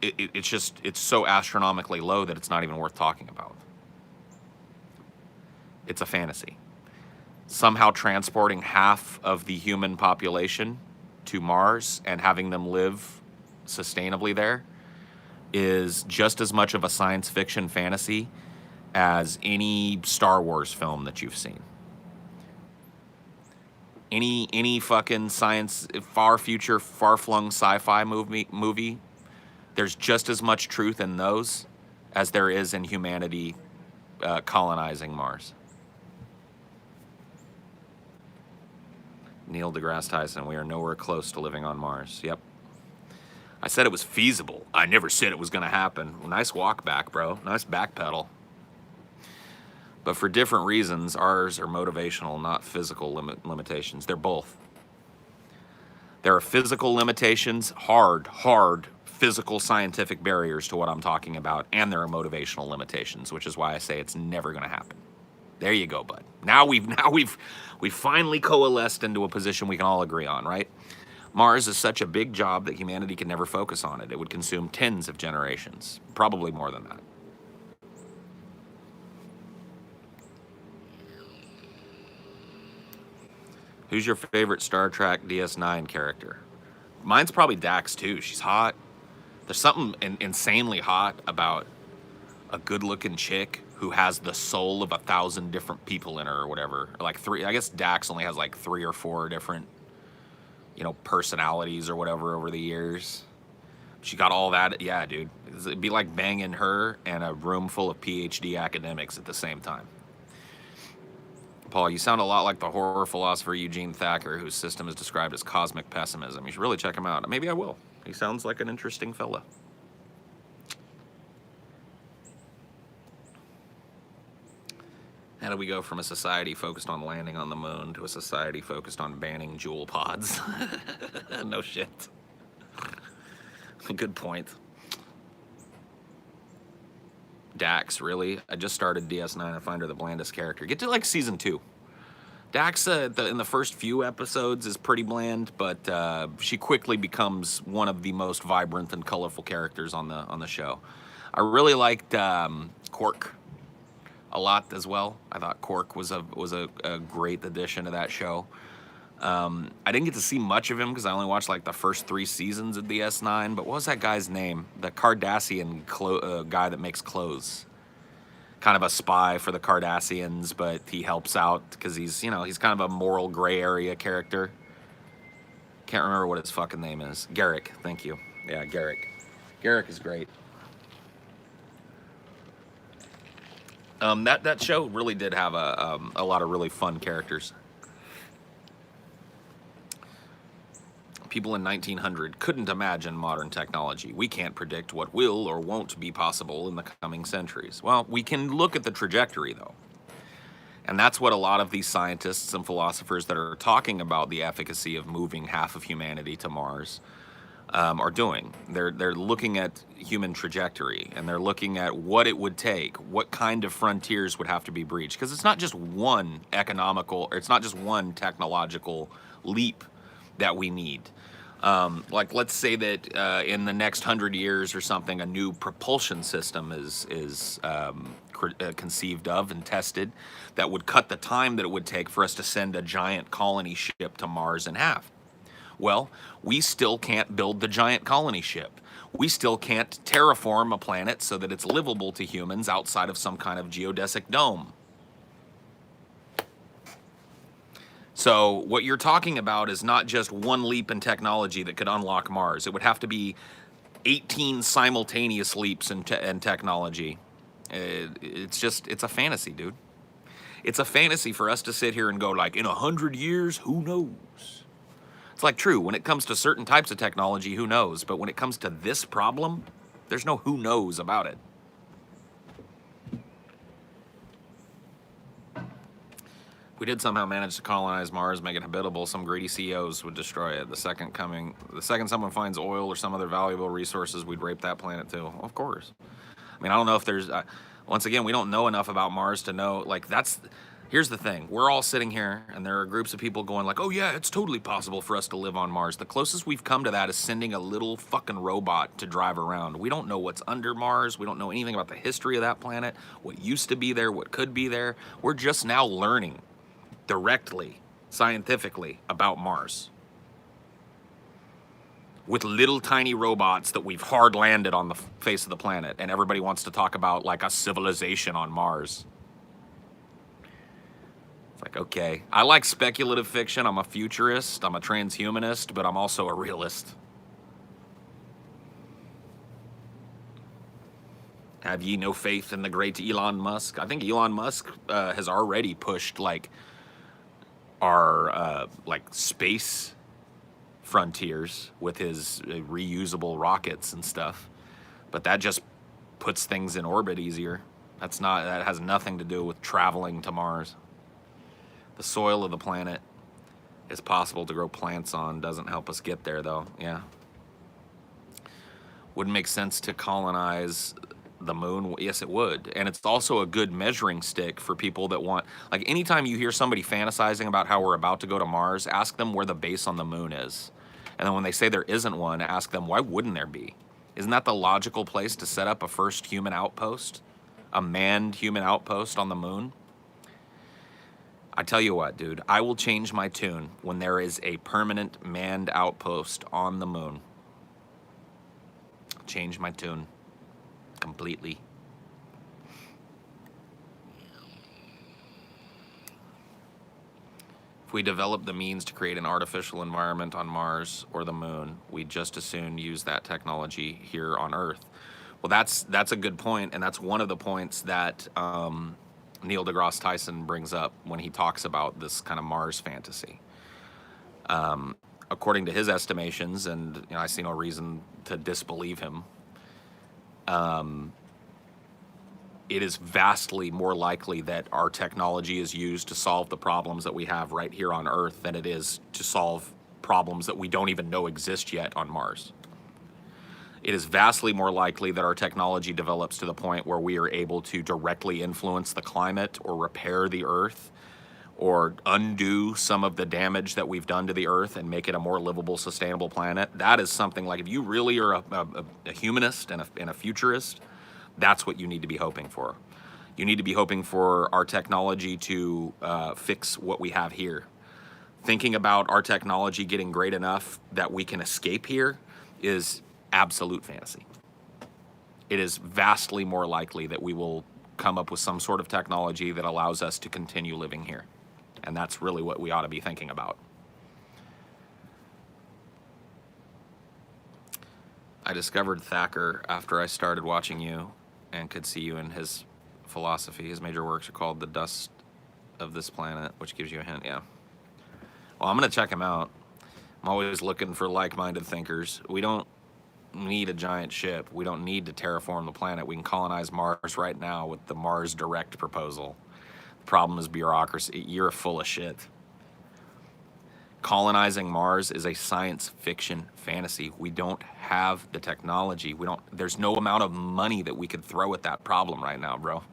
it's so astronomically low that it's not even worth talking about. It's a fantasy. Somehow transporting half of the human population to Mars and having them live sustainably there is just as much of a science fiction fantasy as any Star Wars film that you've seen. Any fucking science, far future, far-flung sci-fi movie, there's just as much truth in those as there is in humanity colonizing Mars. Neil deGrasse Tyson, we are nowhere close to living on Mars. Yep. I said it was feasible. I never said it was going to happen. Nice walk back, bro. Nice backpedal. But for different reasons, ours are motivational, not physical limitations. They're both. There are physical limitations, hard physical scientific barriers to what I'm talking about, and there are motivational limitations, which is why I say it's never going to happen. There you go, bud. Now we've finally coalesced into a position we can all agree on, right? Mars is such a big job that humanity can never focus on it. It would consume tens of generations, probably more than that. Who's your favorite Star Trek DS9 character? Mine's probably Dax too. She's hot. There's something insanely hot about a good-looking chick who has the soul of 1,000 different people in her or whatever. Like three, I guess Dax only has like 3 or 4 different, personalities or whatever over the years. She got all that. Yeah, dude. It'd be like banging her and a room full of PhD academics at the same time. Paul, you sound a lot like the horror philosopher Eugene Thacker, whose system is described as cosmic pessimism. You should really check him out. Maybe I will. He sounds like an interesting fella. How do we go from a society focused on landing on the moon to a society focused on banning jewel pods? No shit. Good point. Dax, really? I just started DS9. I find her the blandest character. Get to like season 2. Dax, in the first few episodes, is pretty bland, but she quickly becomes one of the most vibrant and colorful characters on the show. I really liked Quark a lot as well. I thought Quark was a great addition to that show. I didn't get to see much of him because I only watched like the first 3 seasons of DS9. But what was that guy's name? The Cardassian guy that makes clothes. Kind of a spy for the Cardassians, but he helps out because he's kind of a moral gray area character. Can't remember what his fucking name is. Garrick, thank you. Yeah, Garrick. Garrick is great. That show really did have a lot of really fun characters. People in 1900 couldn't imagine modern technology. We can't predict what will or won't be possible in the coming centuries. Well, we can look at the trajectory, though. And that's what a lot of these scientists and philosophers that are talking about the efficacy of moving half of humanity to Mars are doing. They're looking at human trajectory, and they're looking at what it would take, what kind of frontiers would have to be breached. Because it's not just one it's not just one technological leap that we need. Like, let's say that in the next 100 years or something, a new propulsion system is conceived of and tested that would cut the time that it would take for us to send a giant colony ship to Mars in half. Well, we still can't build the giant colony ship. We still can't terraform a planet so that it's livable to humans outside of some kind of geodesic dome. So what you're talking about is not just one leap in technology that could unlock Mars. It would have to be 18 simultaneous leaps in technology. It's a fantasy, dude. It's a fantasy for us to sit here and go like, in 100 years, who knows? It's like true, when it comes to certain types of technology, who knows? But when it comes to this problem, there's no who knows about it. If we did somehow manage to colonize Mars, make it habitable, some greedy CEOs would destroy it. The second someone finds oil or some other valuable resources, we'd rape that planet too. Of course. I mean, I don't know if there's... Once again, we don't know enough about Mars to know, like, here's the thing. We're all sitting here, and there are groups of people going like, oh yeah, it's totally possible for us to live on Mars. The closest we've come to that is sending a little fucking robot to drive around. We don't know what's under Mars. We don't know anything about the history of that planet, what used to be there, what could be there. We're just now learning directly, scientifically, about Mars. With little tiny robots that we've hard landed on the face of the planet, and everybody wants to talk about like a civilization on Mars. It's like, okay, I like speculative fiction. I'm a futurist, I'm a transhumanist, but I'm also a realist. Have ye no faith in the great Elon Musk? I think Elon Musk has already pushed like our like space frontiers with his reusable rockets and stuff, but that just puts things in orbit easier. That has nothing to do with traveling to Mars. The soil of the planet is possible to grow plants on. Doesn't help us get there though. Yeah, wouldn't make sense to colonize the moon. Yes, it would. And it's also a good measuring stick for people that want, like, anytime you hear somebody fantasizing about how we're about to go to Mars, ask them where the base on the moon is. And then when they say there isn't one, ask them, why wouldn't there be? Isn't that the logical place to set up a first human outpost? A manned human outpost on the moon? I tell you what, dude, I will change my tune when there is a permanent manned outpost on the moon. Change my tune completely. If we develop the means to create an artificial environment on Mars or the moon, we'd just as soon use that technology here on Earth. Well, that's a good point, and that's one of the points that Neil deGrasse Tyson brings up when he talks about this kind of Mars fantasy. According to his estimations, and I see no reason to disbelieve him, it is vastly more likely that our technology is used to solve the problems that we have right here on Earth than it is to solve problems that we don't even know exist yet on Mars. It is vastly more likely that our technology develops to the point where we are able to directly influence the climate or repair the Earth or undo some of the damage that we've done to the Earth and make it a more livable, sustainable planet. That is something like, if you really are a humanist and a futurist, that's what you need to be hoping for. You need to be hoping for our technology to fix what we have here. Thinking about our technology getting great enough that we can escape here is absolute fantasy. It is vastly more likely that we will come up with some sort of technology that allows us to continue living here. And that's really what we ought to be thinking about. I discovered Thacker after I started watching you and could see you in his philosophy. His major works are called The Dust of This Planet, which gives you a hint, yeah. Well, I'm going to check him out. I'm always looking for like-minded thinkers. We don't need a giant ship. We don't need to terraform the planet. We can colonize Mars right now with the Mars Direct proposal. The problem is bureaucracy. You're full of shit. Colonizing Mars is a science fiction fantasy. We don't have the technology. There's no amount of money that we could throw at that problem right now, bro.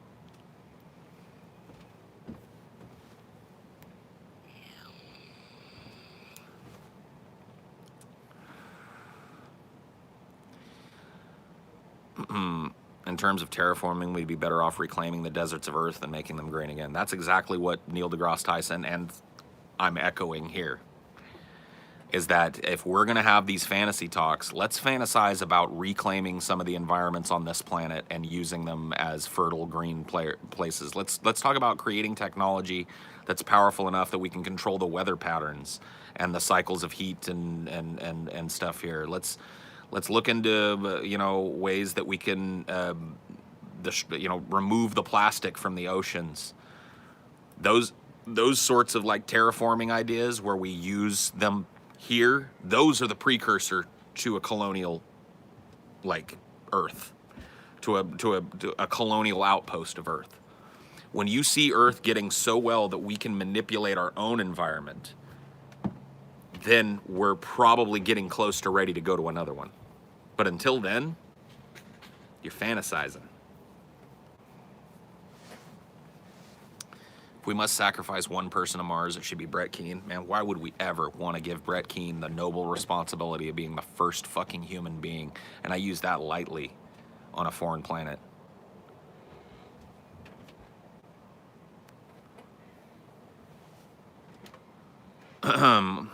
In terms of terraforming, we'd be better off reclaiming the deserts of Earth than making them green again. That's exactly what Neil deGrasse Tyson, and I'm echoing here, is that if we're going to have these fantasy talks, let's fantasize about reclaiming some of the environments on this planet and using them as fertile green places. Let's talk about creating technology that's powerful enough that we can control the weather patterns and the cycles of heat and stuff here. Let's look into ways that we can remove the plastic from the oceans. Those sorts of like terraforming ideas where we use them here, those are the precursor to a colonial like Earth, to a colonial outpost of Earth. When you see Earth getting so well that we can manipulate our own environment, then we're probably getting close to ready to go to another one. But until then, you're fantasizing. If we must sacrifice one person to Mars, it should be Brett Keane. Man, why would we ever want to give Brett Keane the noble responsibility of being the first fucking human being? And I use that lightly on a foreign planet.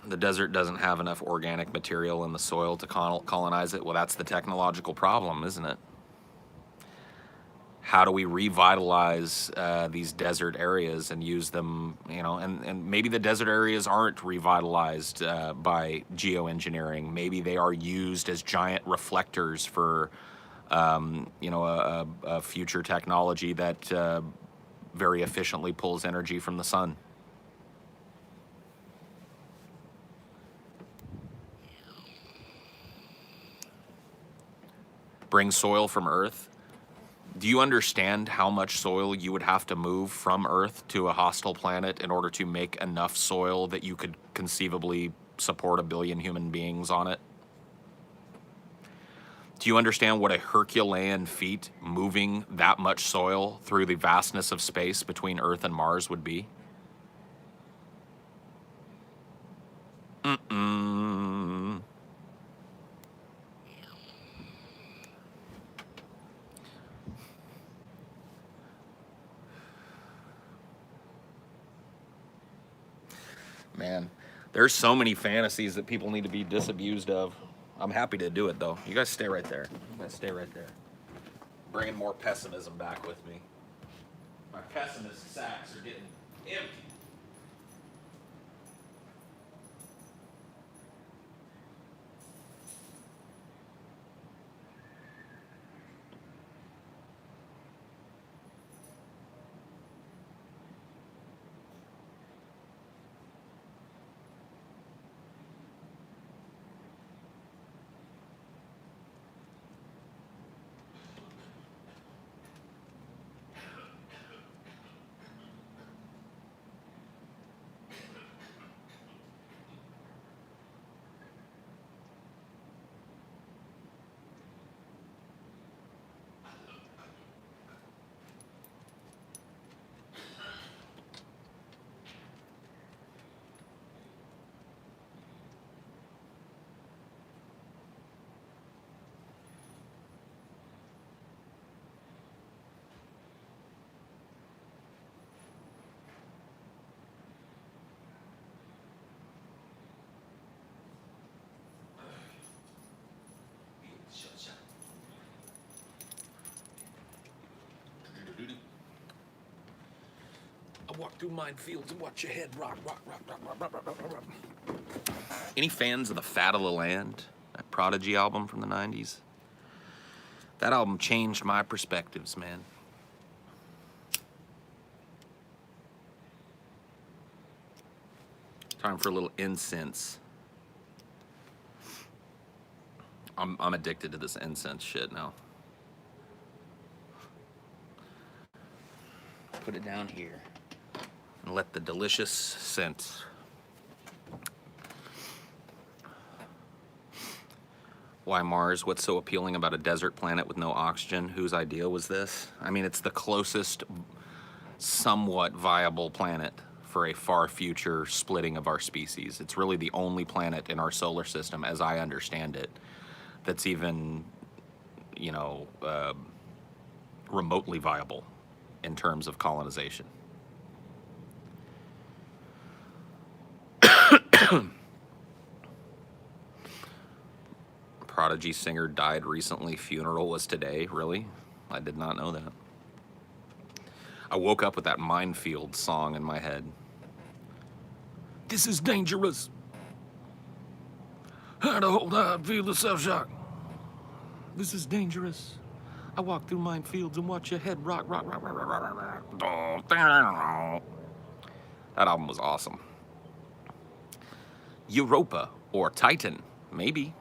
The desert doesn't have enough organic material in the soil to colonize it. Well, that's the technological problem, isn't it? How do we revitalize these desert areas and use them, you know, and maybe the desert areas aren't revitalized by geoengineering. Maybe they are used as giant reflectors for, you know, a future technology that very efficiently pulls energy from the sun. Bring soil from Earth. Do you understand how much soil you would have to move from Earth to a hostile planet in order to make enough soil that you could conceivably support 1 billion human beings on it? Do you understand what a Herculean feat moving that much soil through the vastness of space between Earth and Mars would be? Mm-mm. Man, there's so many fantasies that people need to be disabused of. I'm happy to do it, though. You guys stay right there. You guys stay right there. Bringing more pessimism back with me. My pessimist sacks are getting empty. I walk through minefields and watch your head rock, rock, rock, rock, rock, rock, rock, rock, rock. Any fans of the Fat of the Land, that Prodigy album from the 90s? That album changed my perspectives, man. Time for a little incense. I'm addicted to this incense shit now. Put it down here and let the delicious scent. Why Mars? What's so appealing about a desert planet with no oxygen? Whose idea was this? I mean, it's the closest somewhat viable planet for a far future splitting of our species. It's really the only planet in our solar system, as I understand it, that's even, you know, remotely viable in terms of colonization. Prodigy singer died recently. Funeral was today. Really? I did not know that. I woke up with that Minefield song in my head. This is dangerous. How to hold on, feel the self-shock. This is dangerous. I walk through minefields and watch your head rock, rock, rock, rock, rock, rock, rock, rock. That album was awesome. Europa or Titan, maybe.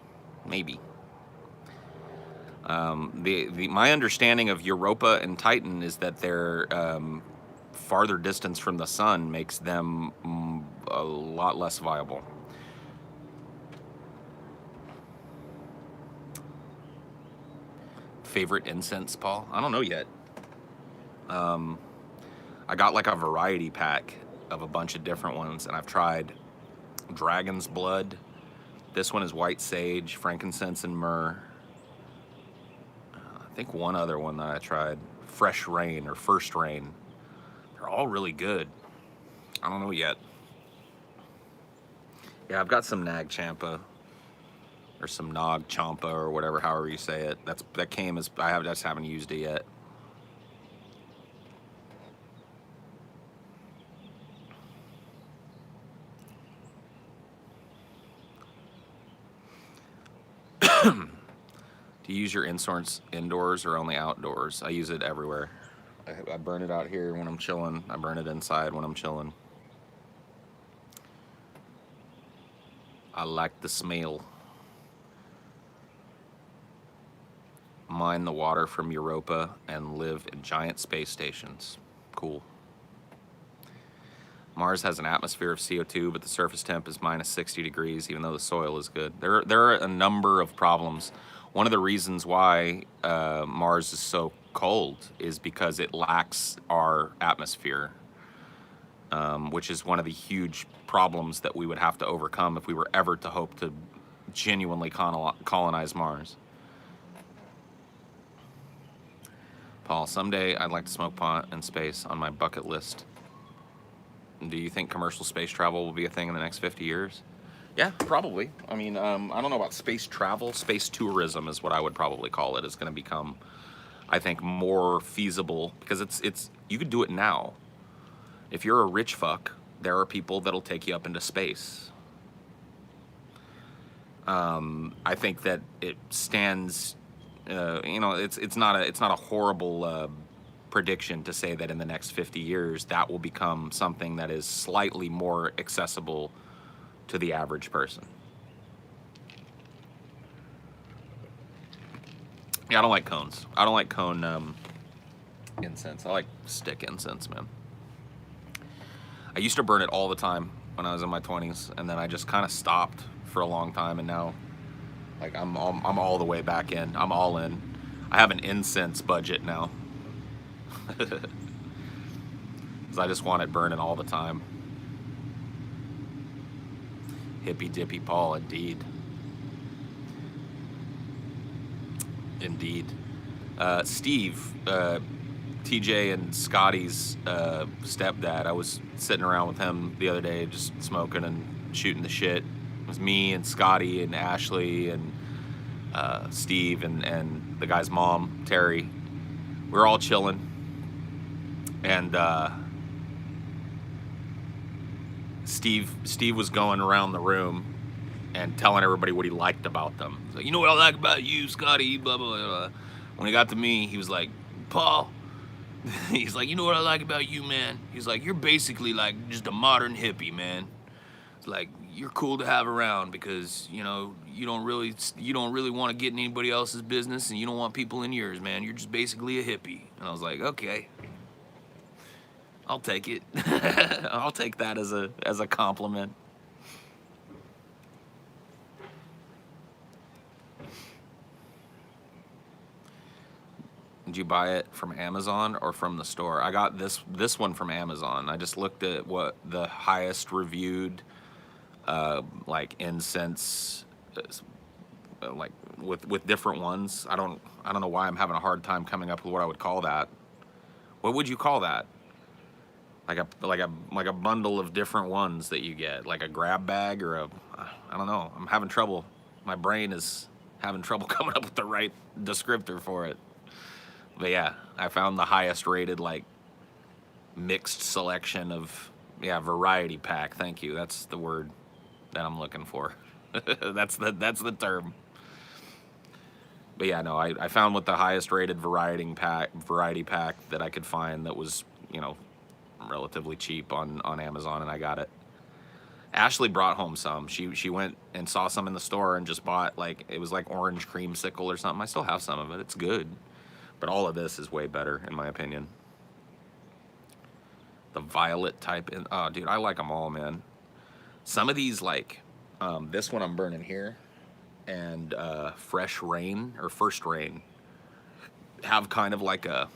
My understanding of Europa and Titan is that their farther distance from the sun makes them a lot less viable. Favorite incense, Paul? I don't know yet. I got like a variety pack of a bunch of different ones, and I've tried dragon's blood. This one is white sage, frankincense, and myrrh. I think one other one that I tried, fresh rain or first rain. They're all really good. I don't know yet. Yeah, I've got some nag champa or some nog champa or whatever, however you say it. That came as I just haven't used it yet. Do you use your incense indoors or only outdoors? I use it everywhere. I burn it out here when I'm chilling. I burn it inside when I'm chilling. I like the smell. Mine the water from Europa and live in giant space stations. Cool. Mars has an atmosphere of CO2, but the surface temp is minus 60 degrees, even though the soil is good. There are a number of problems. One of the reasons why Mars is so cold is because it lacks our atmosphere, which is one of the huge problems that we would have to overcome if we were ever to hope to genuinely colonize Mars. Paul, someday I'd like to smoke pot in space on my bucket list. Do you think commercial space travel will be a thing in the next 50 years? Yeah, probably. I mean, I don't know about space travel. Space tourism is what I would probably call it. It's going to become, I think, more feasible because it's you could do it now. If you're a rich fuck, there are people that'll take you up into space. I think that it stands. You know, it's not a horrible prediction to say that in the next 50 years that will become something that is slightly more accessible to the average person. Yeah, I don't like cones. I don't like cone incense. I like stick incense, man. I used to burn it all the time when I was in my 20s, and then I just kind of stopped for a long time, and now, like, I'm all the way back in. I'm all in. I have an incense budget now. Because I just want it burning all the time. Hippy dippy Paul, indeed. Indeed. Steve, TJ and Scotty's stepdad, I was sitting around with him the other day just smoking and shooting the shit. It was me and Scotty and Ashley and Steve and the guy's mom, Terry. We were all chilling. And Steve was going around the room and telling everybody what he liked about them. He's like, you know what I like about you, Scotty, blah, blah, blah. When he got to me, he was like, Paul, he's like, you know what I like about you, man? He's like, you're basically like just a modern hippie, man. It's like, you're cool to have around because, you know, you don't really want to get in anybody else's business and you don't want people in yours, man. You're just basically a hippie. And I was like, okay. I'll take it. I'll take that as a compliment. Did you buy it from Amazon or from the store? I got this one from Amazon. I just looked at what the highest reviewed like incense like with different ones. I don't know why I'm having a hard time coming up with what I would call that. What would you call that? Like a bundle of different ones that you get, like a grab bag or I don't know. I'm having trouble. My brain is having trouble coming up with the right descriptor for it. But yeah, I found the highest rated like mixed selection of variety pack. Thank you. That's the word that I'm looking for. that's the term. But yeah, no, I found what the highest rated variety pack that I could find that was, you know, relatively cheap on Amazon, and I got it. Ashley brought home some. She went and saw some in the store and just bought, like, it was like orange creamsicle or something. I still have some of it. It's good. But all of this is way better, in my opinion. The violet type. Oh, dude, I like them all, man. Some of these, like, this one I'm burning here, and Fresh Rain, or First Rain, have kind of like a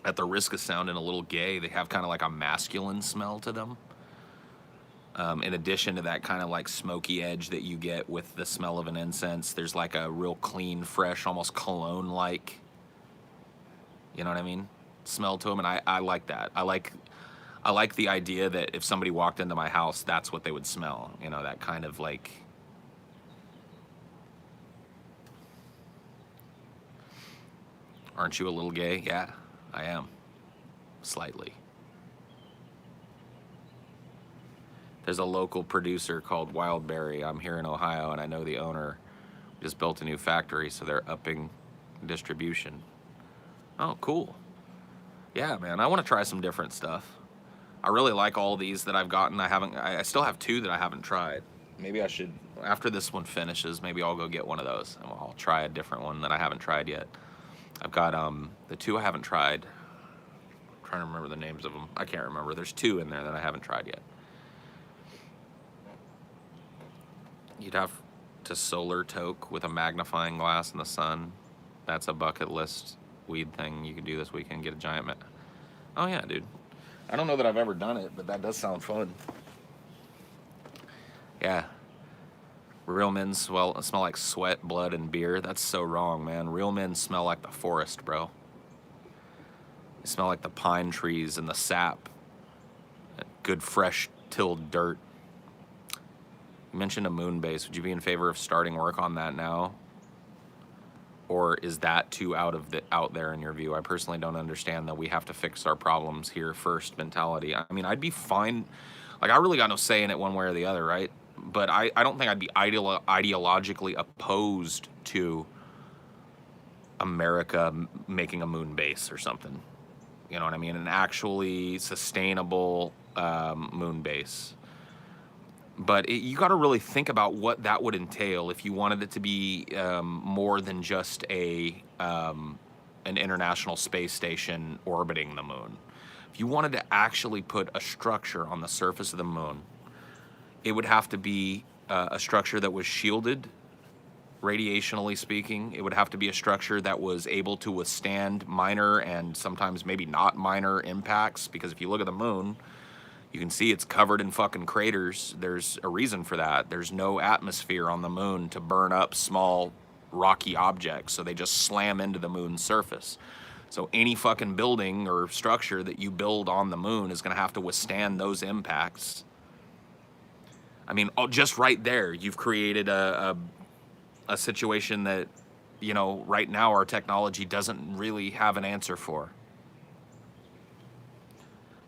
at the risk of sounding a little gay, they have kind of like a masculine smell to them. In addition to that kind of like smoky edge that you get with the smell of an incense, there's like a real clean, fresh, almost cologne-like, you know what I mean, smell to them, and I like that. I like the idea that if somebody walked into my house, that's what they would smell, you know, that kind of like... Aren't you a little gay? Yeah, I am. Slightly. There's a local producer called Wildberry. I'm here in Ohio, and I know the owner just built a new factory, so they're upping distribution. Oh, cool. Yeah, man, I want to try some different stuff. I really like all these that I've gotten. I still have 2 that I haven't tried. Maybe I should, after this one finishes, maybe I'll go get one of those, and I'll try a different one that I haven't tried yet. I've got the 2 I haven't tried. I'm trying to remember the names of them. I can't remember. There's 2 in there that I haven't tried yet. You'd have to solar toke with a magnifying glass in the sun. That's a bucket list weed thing you could do this weekend. Get a giant Oh yeah, dude. I don't know that I've ever done it, but that does sound fun. Yeah. Real men smell like sweat, blood, and beer. That's so wrong, man. Real men smell like the forest, bro. They smell like the pine trees and the sap. Good, fresh, tilled dirt. You mentioned a moon base. Would you be in favor of starting work on that now? Or is that too out there in your view? I personally don't understand that we have to fix our problems here first mentality. I mean, I'd be fine. Like, I really got no say in it one way or the other, right? But I don't think I'd be ideologically opposed to America making a moon base or something. You know what I mean? An actually sustainable moon base. But you got to really think about what that would entail if you wanted it to be more than just an international space station orbiting the moon. If you wanted to actually put a structure on the surface of the moon, it would have to be a structure that was shielded, radiationally speaking. It would have to be a structure that was able to withstand minor and sometimes maybe not minor impacts, because if you look at the moon, you can see it's covered in fucking craters. There's a reason for that. There's no atmosphere on the moon to burn up small rocky objects, so they just slam into the moon's surface. So any fucking building or structure that you build on the moon is going to have to withstand those impacts. I mean, just right there, you've created a situation that, you know, right now our technology doesn't really have an answer for.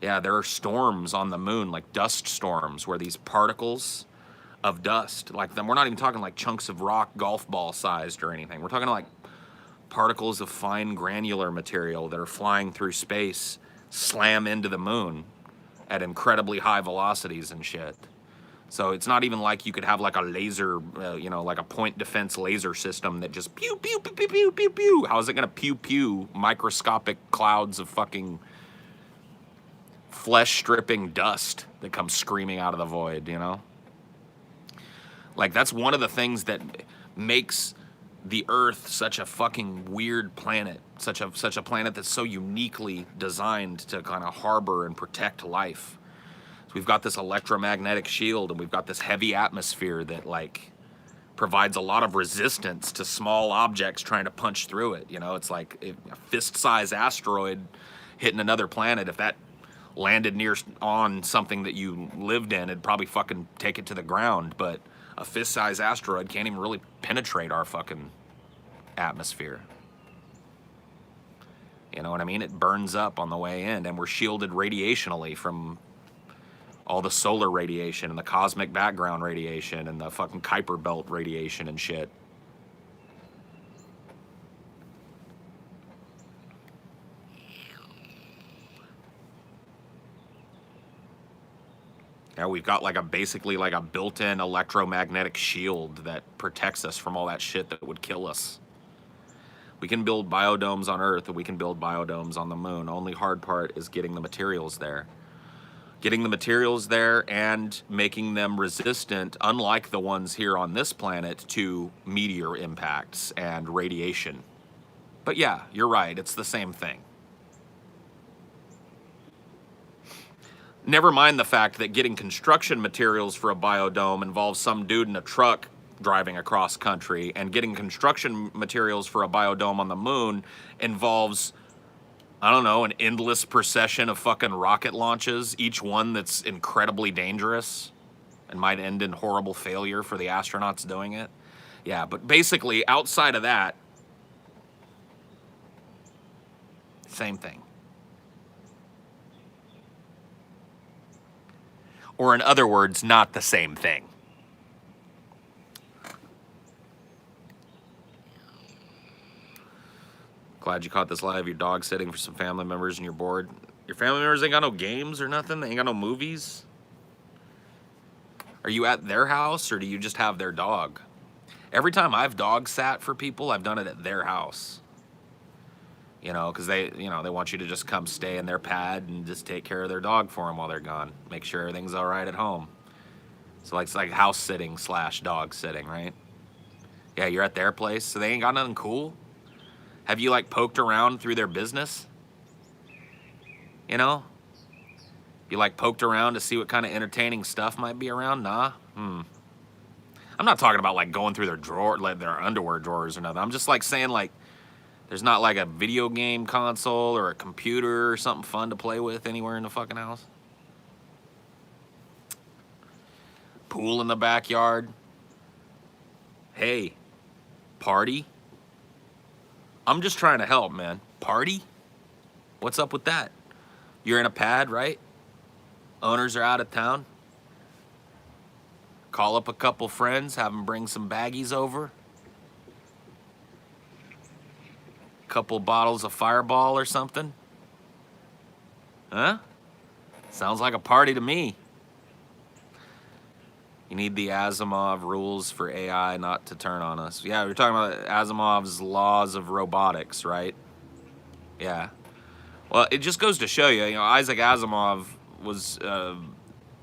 Yeah, there are storms on the moon, like dust storms, where these particles of dust, like them, we're not even talking like chunks of rock golf ball sized or anything. We're talking like particles of fine granular material that are flying through space, slam into the moon at incredibly high velocities and shit. So it's not even like you could have like a laser, you know, like a point defense laser system that just pew, pew, pew, pew, pew, pew, pew. How is it going to pew, pew microscopic clouds of fucking flesh-stripping dust that comes screaming out of the void, you know? Like, that's one of the things that makes the Earth such a fucking weird planet, such a planet that's so uniquely designed to kind of harbor and protect life. So we've got this electromagnetic shield, and we've got this heavy atmosphere that, like, provides a lot of resistance to small objects trying to punch through it, you know? It's like a fist-sized asteroid hitting another planet. If that landed on something that you lived in, it'd probably fucking take it to the ground. But a fist-sized asteroid can't even really penetrate our fucking atmosphere. You know what I mean? It burns up on the way in, and we're shielded radiationally from all the solar radiation and the cosmic background radiation and the fucking Kuiper belt radiation and shit. Yeah, we've got like basically like a built-in electromagnetic shield that protects us from all that shit that would kill us. We can build biodomes on Earth, and we can build biodomes on the moon. Only hard part is getting the materials there. Getting the materials there and making them resistant, unlike the ones here on this planet, to meteor impacts and radiation. But yeah, you're right, it's the same thing. Never mind the fact that getting construction materials for a biodome involves some dude in a truck driving across country, and getting construction materials for a biodome on the moon involves, I don't know, an endless procession of fucking rocket launches, each one that's incredibly dangerous and might end in horrible failure for the astronauts doing it. Yeah, but basically, outside of that, same thing. Or in other words, not the same thing. Glad you caught this live. Your dog sitting for some family members and you're bored. Your family members ain't got no games or nothing? They ain't got no movies? Are you at their house or do you just have their dog? Every time I've dog sat for people, I've done it at their house. You know, because they want you to just come stay in their pad and just take care of their dog for them while they're gone. Make sure everything's all right at home. So like, it's like house sitting / dog sitting, right? Yeah, you're at their place, so they ain't got nothing cool? Have you like poked around through their business? You know? You like poked around to see what kind of entertaining stuff might be around? Nah? I'm not talking about like going through their drawer, like their underwear drawers or nothing. I'm just like saying like, there's not like a video game console or a computer or something fun to play with anywhere in the fucking house. Pool in the backyard. Hey, party? I'm just trying to help, man. Party? What's up with that? You're in a pad, right? Owners are out of town. Call up a couple friends, have them bring some baggies over. Couple bottles of Fireball or something. Huh? Sounds like a party to me. You need the Asimov rules for AI not to turn on us. Yeah, we're talking about Asimov's laws of robotics, right? Yeah. Well, it just goes to show you, Isaac Asimov was,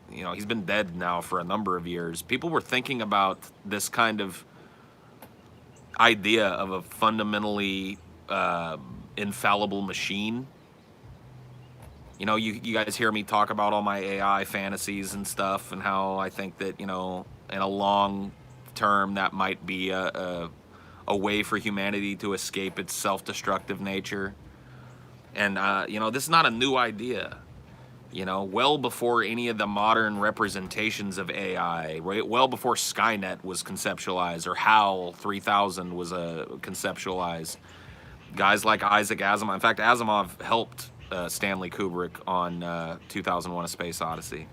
he's been dead now for a number of years. People were thinking about this kind of idea of a fundamentally infallible machine. You guys hear me talk about all my AI fantasies and stuff, and how I think that, in a long term, that might be a way for humanity to escape its self-destructive nature. And, this is not a new idea. Well before any of the modern representations of AI, right? Well before Skynet was conceptualized or HAL 3000 was conceptualized. Guys like Isaac Asimov. In fact, Asimov helped Stanley Kubrick on 2001: A Space Odyssey.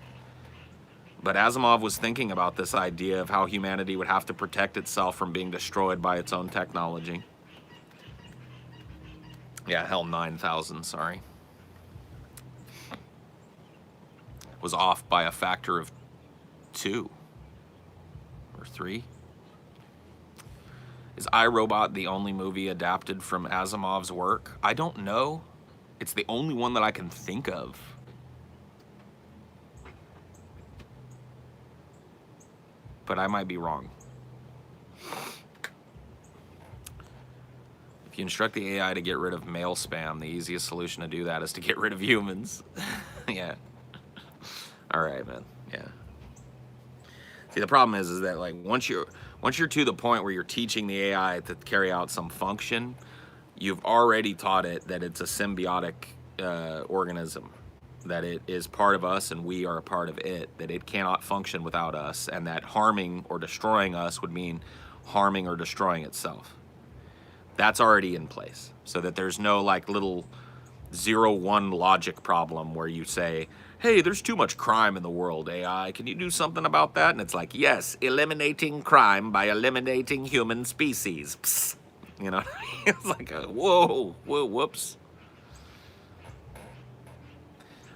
But Asimov was thinking about this idea of how humanity would have to protect itself from being destroyed by its own technology. Yeah, HAL 9000, sorry. Was off by a factor of 2 or 3. Is I, Robot the only movie adapted from Asimov's work? I don't know. It's the only one that I can think of. But I might be wrong. If you instruct the AI to get rid of mail spam, the easiest solution to do that is to get rid of humans. Yeah. All right, man. Yeah. See, the problem is that like once you're to the point where you're teaching the AI to carry out some function, you've already taught it that it's a symbiotic organism, that it is part of us and we are a part of it, that it cannot function without us, and that harming or destroying us would mean harming or destroying itself. That's already in place, so that there's no like little 0-1 logic problem where you say, hey, there's too much crime in the world, AI. Can you do something about that? And it's like, yes, eliminating crime by eliminating human species. Psst. It's like, whoa, whoops.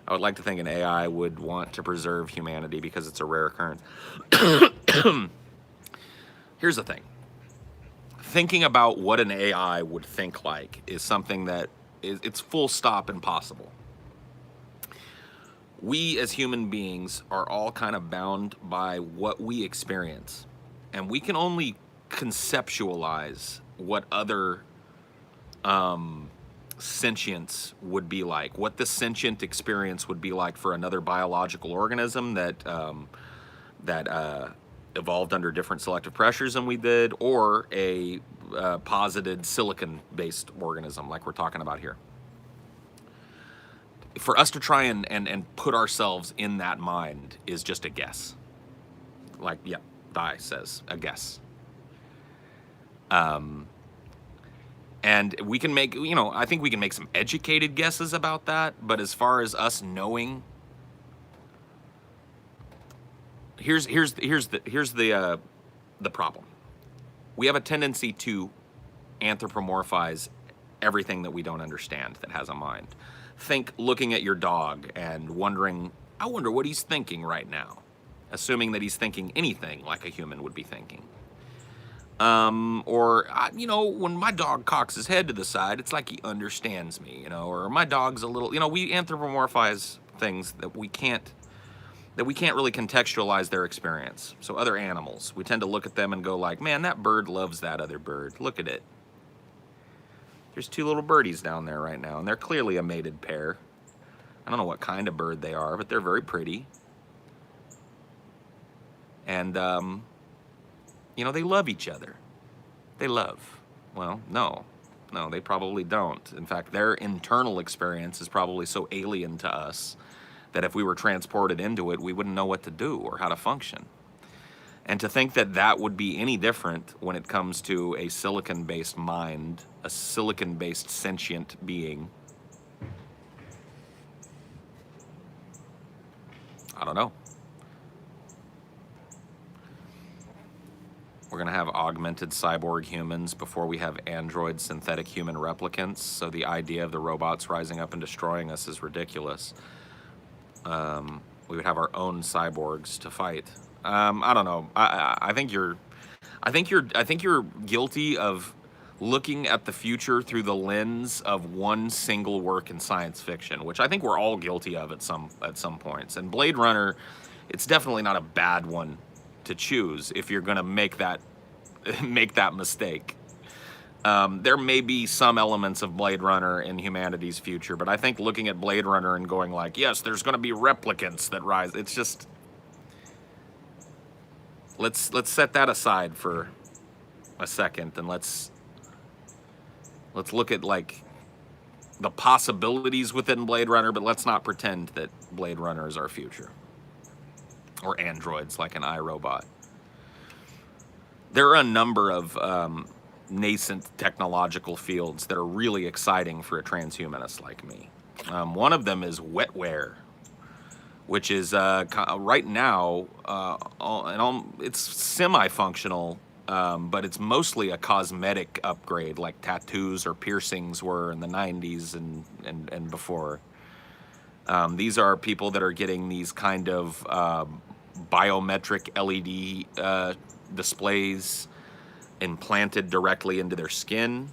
I would like to think an AI would want to preserve humanity because it's a rare occurrence. Here's the thing. Thinking about what an AI would think like is something that it's full stop impossible. We as human beings are all kind of bound by what we experience, and we can only conceptualize what other sentience would be like, what the sentient experience would be like for another biological organism that evolved under different selective pressures than we did, or a posited silicon-based organism like we're talking about here. For us to try and put ourselves in that mind is just a guess. Like, yeah, Di says, a guess. And we can make, I think we can make some educated guesses about that, but as far as us knowing, here's the problem. We have a tendency to anthropomorphize everything that we don't understand that has a mind. Think looking at your dog and wondering, I wonder what he's thinking right now, assuming that he's thinking anything like a human would be thinking. Or when my dog cocks his head to the side, it's like he understands me, or my dog's a little, we anthropomorphize things that we can't really contextualize their experience. So other animals, we tend to look at them and go like, man, that bird loves that other bird. Look at it. There's two little birdies down there right now, and they're clearly a mated pair. I don't know what kind of bird they are, but they're very pretty. And, they love each other. They love. Well, no, they probably don't. In fact, their internal experience is probably so alien to us that if we were transported into it, we wouldn't know what to do or how to function. And to think that that would be any different when it comes to a silicon-based mind, a silicon-based sentient being, I don't know. We're going to have augmented cyborg humans before we have android synthetic human replicants. So the idea of the robots rising up and destroying us is ridiculous. We would have our own cyborgs to fight. I don't know. I think you're guilty of looking at the future through the lens of one single work in science fiction, which I think we're all guilty of at some points. And Blade Runner, it's definitely not a bad one to choose if you're going to make that mistake. There may be some elements of Blade Runner in humanity's future, but I think looking at Blade Runner and going like, yes, there's going to be replicants that rise, it's just, let's set that aside for a second, and let's look at like the possibilities within Blade Runner, but let's not pretend that Blade Runner is our future. Or androids like an iRobot. There are a number of nascent technological fields that are really exciting for a transhumanist like me. One of them is wetware, which is right now, it's semi-functional, but it's mostly a cosmetic upgrade like tattoos or piercings were in the 90s and before. These are people that are getting these kind of biometric LED displays implanted directly into their skin.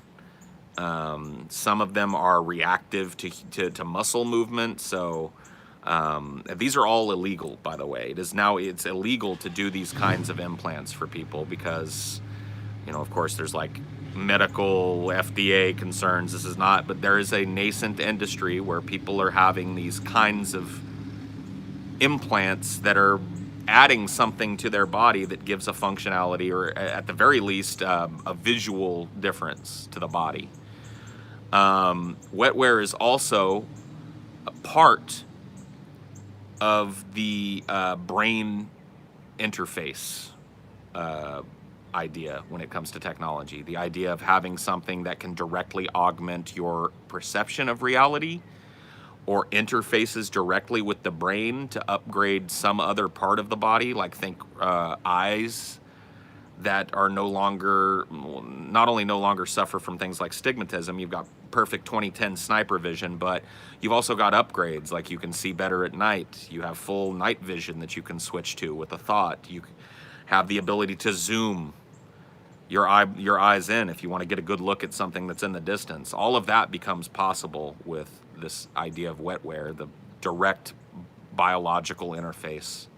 Some of them are reactive to muscle movement. So these are all illegal, by the way. It's illegal to do these kinds of implants for people because, of course, there's like medical FDA concerns. This is not, but there is a nascent industry where people are having these kinds of implants that are adding something to their body that gives a functionality, or at the very least a visual difference to the body. Wetware is also a part of the brain interface idea when it comes to technology. The idea of having something that can directly augment your perception of reality or interfaces directly with the brain to upgrade some other part of the body, like think eyes that are not only no longer suffer from things like stigmatism. You've got perfect 2010 sniper vision, but you've also got upgrades, like you can see better at night. You have full night vision that you can switch to with a thought. You have the ability to zoom your eyes in if you want to get a good look at something that's in the distance. All of that becomes possible with this idea of wetware, the direct biological interface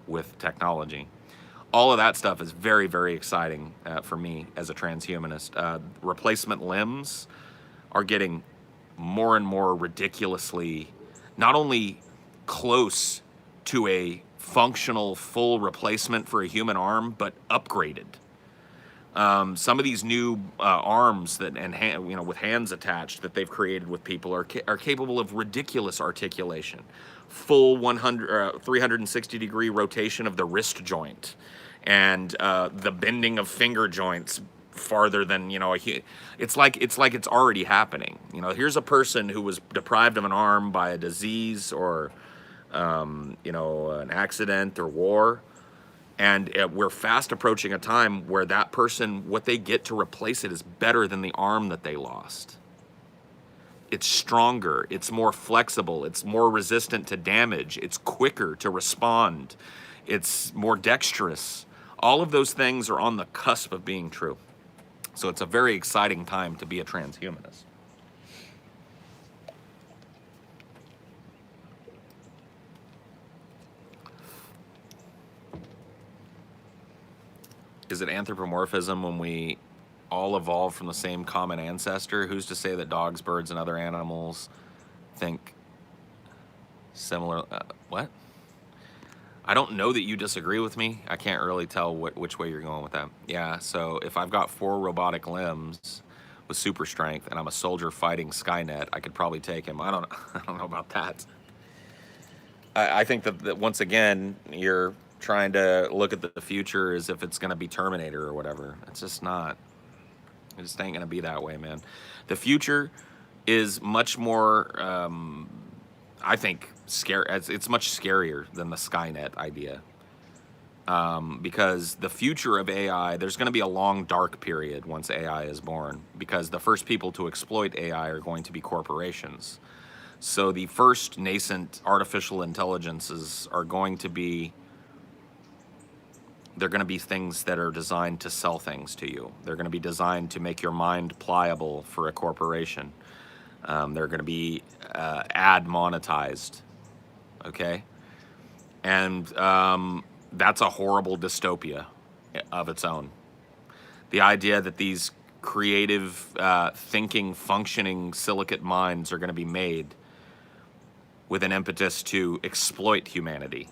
with technology. All of that stuff is very, very exciting for me as a transhumanist. Replacement limbs are getting more and more ridiculously, not only close to a functional full replacement for a human arm, but upgraded. Some of these new arms that with hands attached that they've created with people are capable of ridiculous articulation, full 360 degree rotation of the wrist joint, and the bending of finger joints farther than it's like it's already happening. Here's a person who was deprived of an arm by a disease or an accident or war. And we're fast approaching a time where that person, what they get to replace it is better than the arm that they lost. It's stronger, it's more flexible, it's more resistant to damage, it's quicker to respond, it's more dexterous. All of those things are on the cusp of being true. So it's a very exciting time to be a transhumanist. Is it anthropomorphism when we all evolved from the same common ancestor? Who's to say that dogs, birds, and other animals think similar? What? I don't know that you disagree with me. I can't really tell which way you're going with that. Yeah, so if I've got 4 robotic limbs with super strength and I'm a soldier fighting Skynet, I could probably take him. I don't know about that. I think that once again, you're trying to look at the future as if it's going to be Terminator or whatever. It's just not. It just ain't going to be that way, man. The future is much more, I think, it's much scarier than the Skynet idea. Because the future of AI, there's going to be a long dark period once AI is born, because the first people to exploit AI are going to be corporations. So the first nascent artificial intelligences are going to be, they're going to be things that are designed to sell things to you. They're going to be designed to make your mind pliable for a corporation. They're going to be ad monetized, okay? And that's a horrible dystopia of its own. The idea that these creative, thinking, functioning silicate minds are going to be made with an impetus to exploit humanity.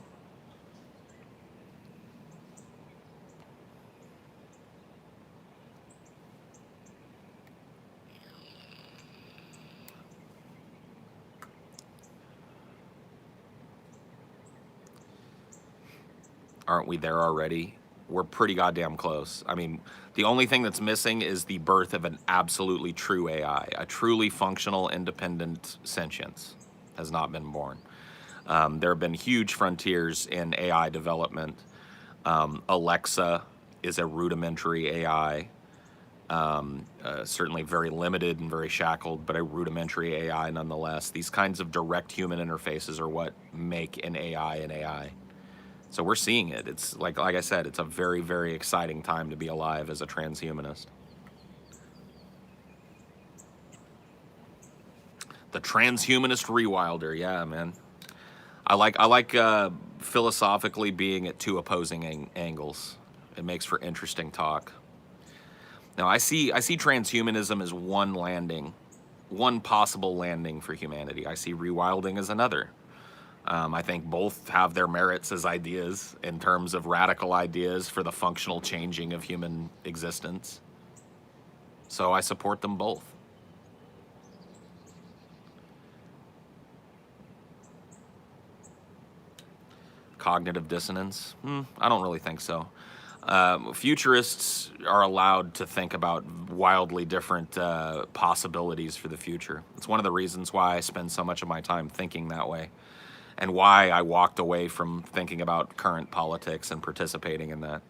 Aren't we there already? We're pretty goddamn close. I mean, the only thing that's missing is the birth of an absolutely true AI. A truly functional, independent sentience has not been born. There have been huge frontiers in AI development. Alexa is a rudimentary AI, certainly very limited and very shackled, but a rudimentary AI nonetheless. These kinds of direct human interfaces are what make an AI an AI. So we're seeing it. It's like I said, it's a very, very exciting time to be alive as a transhumanist. The transhumanist rewilder, yeah, man. I like philosophically being at 2 opposing angles. It makes for interesting talk. Now I see transhumanism as one possible landing for humanity. I see rewilding as another. I think both have their merits as ideas in terms of radical ideas for the functional changing of human existence. So I support them both. Cognitive dissonance? I don't really think so. Futurists are allowed to think about wildly different possibilities for the future. It's one of the reasons why I spend so much of my time thinking that way, and why I walked away from thinking about current politics and participating in that.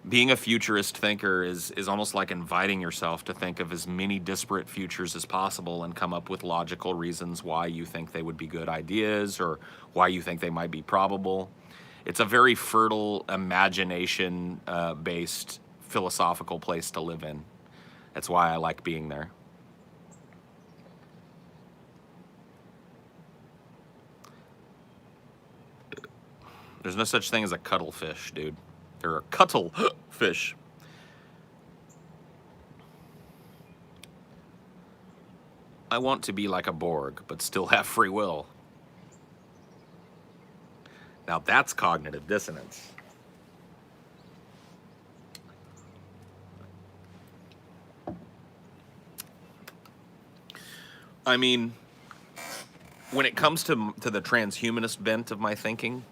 Being a futurist thinker is almost like inviting yourself to think of as many disparate futures as possible and come up with logical reasons why you think they would be good ideas or why you think they might be probable. It's a very fertile, imagination-based philosophical place to live in. That's why I like being there. There's no such thing as a cuttlefish, dude. Or a cuttlefish. I want to be like a Borg, but still have free will. Now that's cognitive dissonance. I mean, when it comes to the transhumanist bent of my thinking,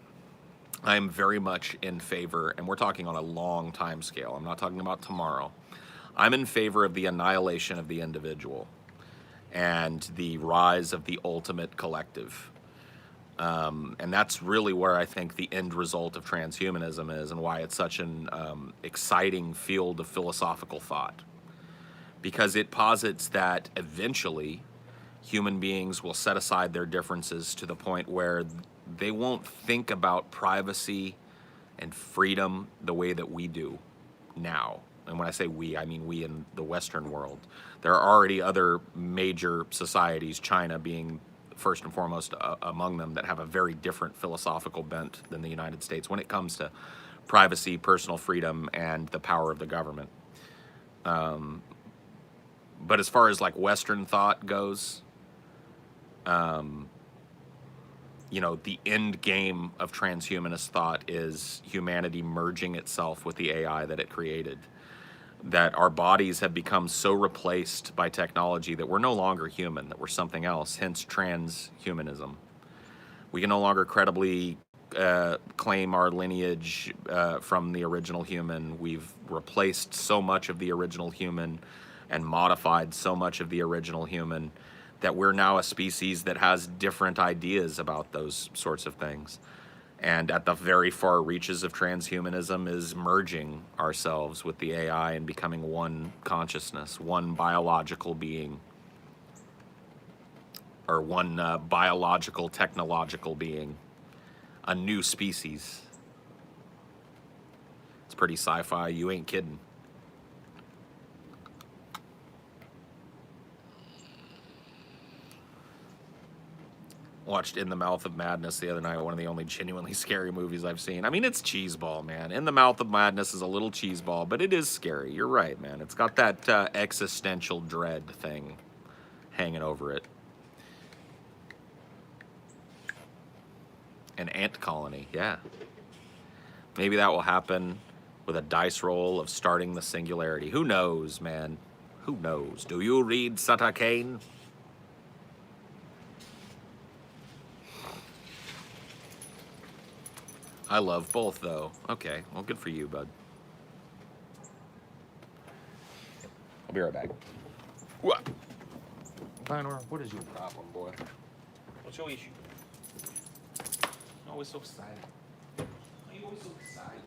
I'm very much in favor, and we're talking on a long time scale. I'm not talking about tomorrow. I'm in favor of the annihilation of the individual and the rise of the ultimate collective. And that's really where I think the end result of transhumanism is, and why it's such an exciting field of philosophical thought. Because it posits that eventually human beings will set aside their differences to the point where they won't think about privacy and freedom the way that we do now. And when I say we, I mean we in the Western world. There are already other major societies, China being first and foremost among them, that have a very different philosophical bent than the United States when it comes to privacy, personal freedom, and the power of the government. But as far as like Western thought goes, you know, the end game of transhumanist thought is humanity merging itself with the AI that it created. That our bodies have become so replaced by technology that we're no longer human, that we're something else, hence transhumanism. We can no longer credibly claim our lineage from the original human. We've replaced so much of the original human and modified so much of the original human that we're now a species that has different ideas about those sorts of things. And at the very far reaches of transhumanism is merging ourselves with the AI and becoming one consciousness, one biological being, or one biological, technological being, a new species. It's pretty sci-fi, you ain't kidding. Watched In the Mouth of Madness the other night, one of the only genuinely scary movies I've seen. I mean, it's cheeseball, man. In the Mouth of Madness is a little cheeseball, but it is scary. You're right, man. It's got that existential dread thing hanging over it. An ant colony, yeah. Maybe that will happen with a dice roll of starting the singularity. Who knows, man? Who knows? Do you read Sutter Kane? I love both, though. Okay, well, good for you, bud. I'll be right back. What? Minor, what is your problem, boy? What's your issue? Always so excited. Why are you always so excited?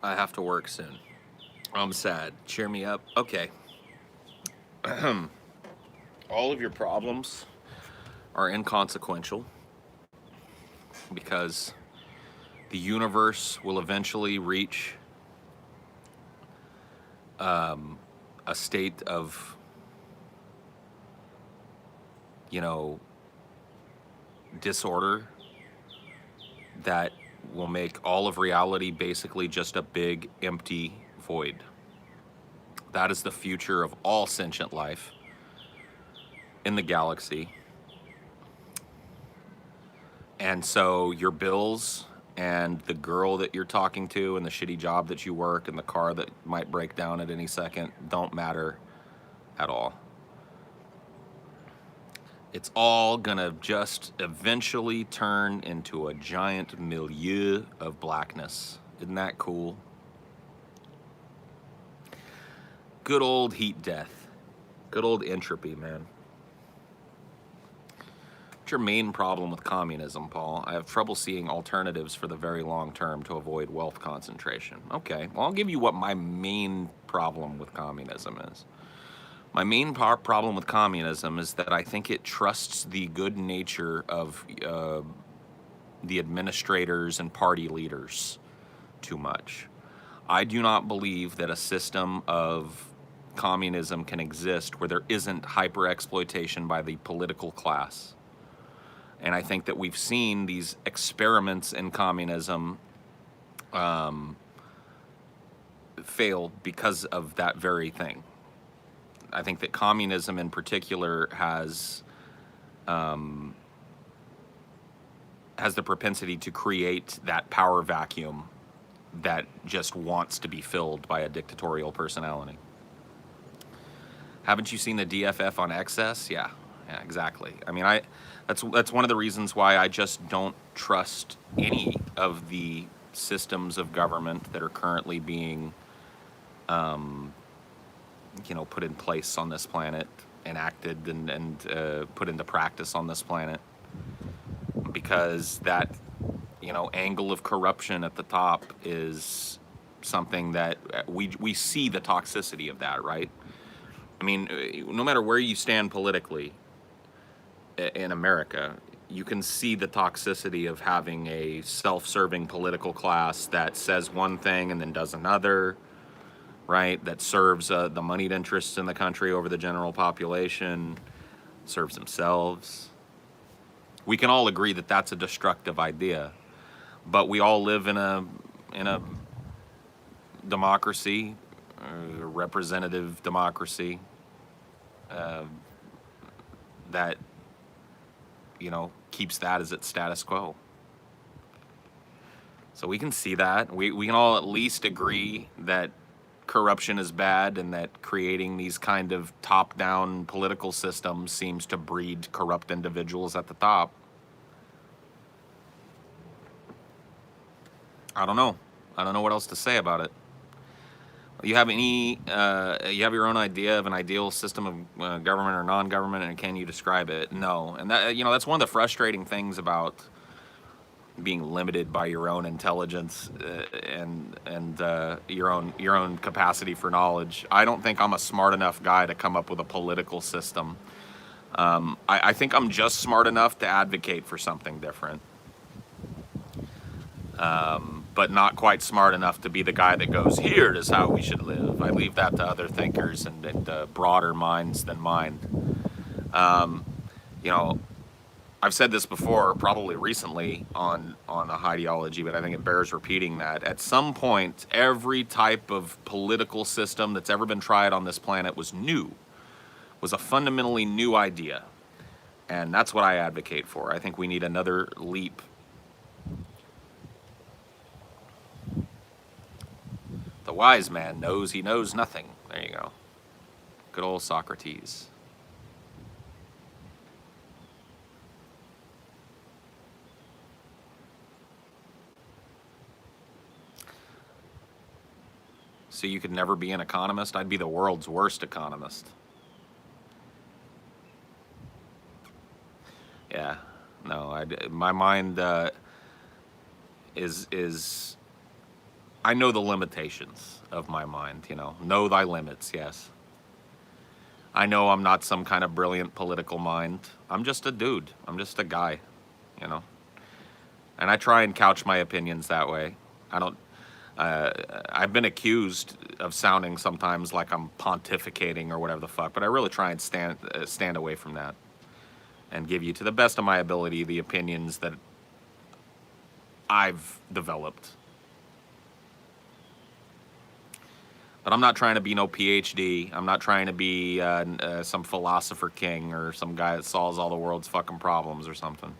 I have to work soon. I'm sad. Cheer me up. Okay. All of your problems are inconsequential because the universe will eventually reach a state of, you know, disorder that will make all of reality basically just a big empty void. That is the future of all sentient life in the galaxy. And so your bills and the girl that you're talking to and the shitty job that you work and the car that might break down at any second don't matter at all. It's all gonna just eventually turn into a giant milieu of blackness. Isn't that cool? Good old heat death. Good old entropy, man. What's your main problem with communism, Paul? I have trouble seeing alternatives for the very long term to avoid wealth concentration. Okay, well, I'll give you what my main problem with communism is. My main problem with communism is that I think it trusts the good nature of the administrators and party leaders too much. I do not believe that a system of communism can exist where there isn't hyper-exploitation by the political class. And I think that we've seen these experiments in communism fail because of that very thing. I think that communism in particular has the propensity to create that power vacuum that just wants to be filled by a dictatorial personality. Haven't you seen the DFF on excess? Yeah, exactly. I mean, that's one of the reasons why I just don't trust any of the systems of government that are currently being put in place on this planet, enacted and put into practice on this planet, because that angle of corruption at the top is something that we see the toxicity of that, right? I mean, no matter where you stand politically in America, you can see the toxicity of having a self-serving political class that says one thing and then does another, right? That serves the moneyed interests in the country over the general population, serves themselves. We can all agree that that's a destructive idea, but we all live in a democracy, a representative democracy, that keeps that as its status quo. So we can see that. We can all at least agree that corruption is bad and that creating these kind of top-down political systems seems to breed corrupt individuals at the top. I don't know what else to say about it. You have you have your own idea of an ideal system of government or non-government, and can you describe it? No. And that, that's one of the frustrating things about being limited by your own intelligence and your own capacity for knowledge. I don't think I'm a smart enough guy to come up with a political system. I think I'm just smart enough to advocate for something different, but not quite smart enough to be the guy that goes, here is how we should live. I leave that to other thinkers and broader minds than mine. I've said this before, probably recently on the Highdeology, but I think it bears repeating that. At some point, every type of political system that's ever been tried on this planet was a fundamentally new idea. And that's what I advocate for. I think we need another leap. The wise man knows he knows nothing. There you go. Good old Socrates. So you could never be an economist? I'd be the world's worst economist. Yeah, no, my mind is I know the limitations of my mind, you know thy limits, yes. I know I'm not some kind of brilliant political mind. I'm just a dude. I'm just a guy, you know. And I try and couch my opinions that way. I don't. I've been accused of sounding sometimes like I'm pontificating or whatever the fuck, but I really try and stand away from that and give you, to the best of my ability, the opinions that I've developed. But I'm not trying to be no PhD. I'm not trying to be some philosopher king or some guy that solves all the world's fucking problems or something.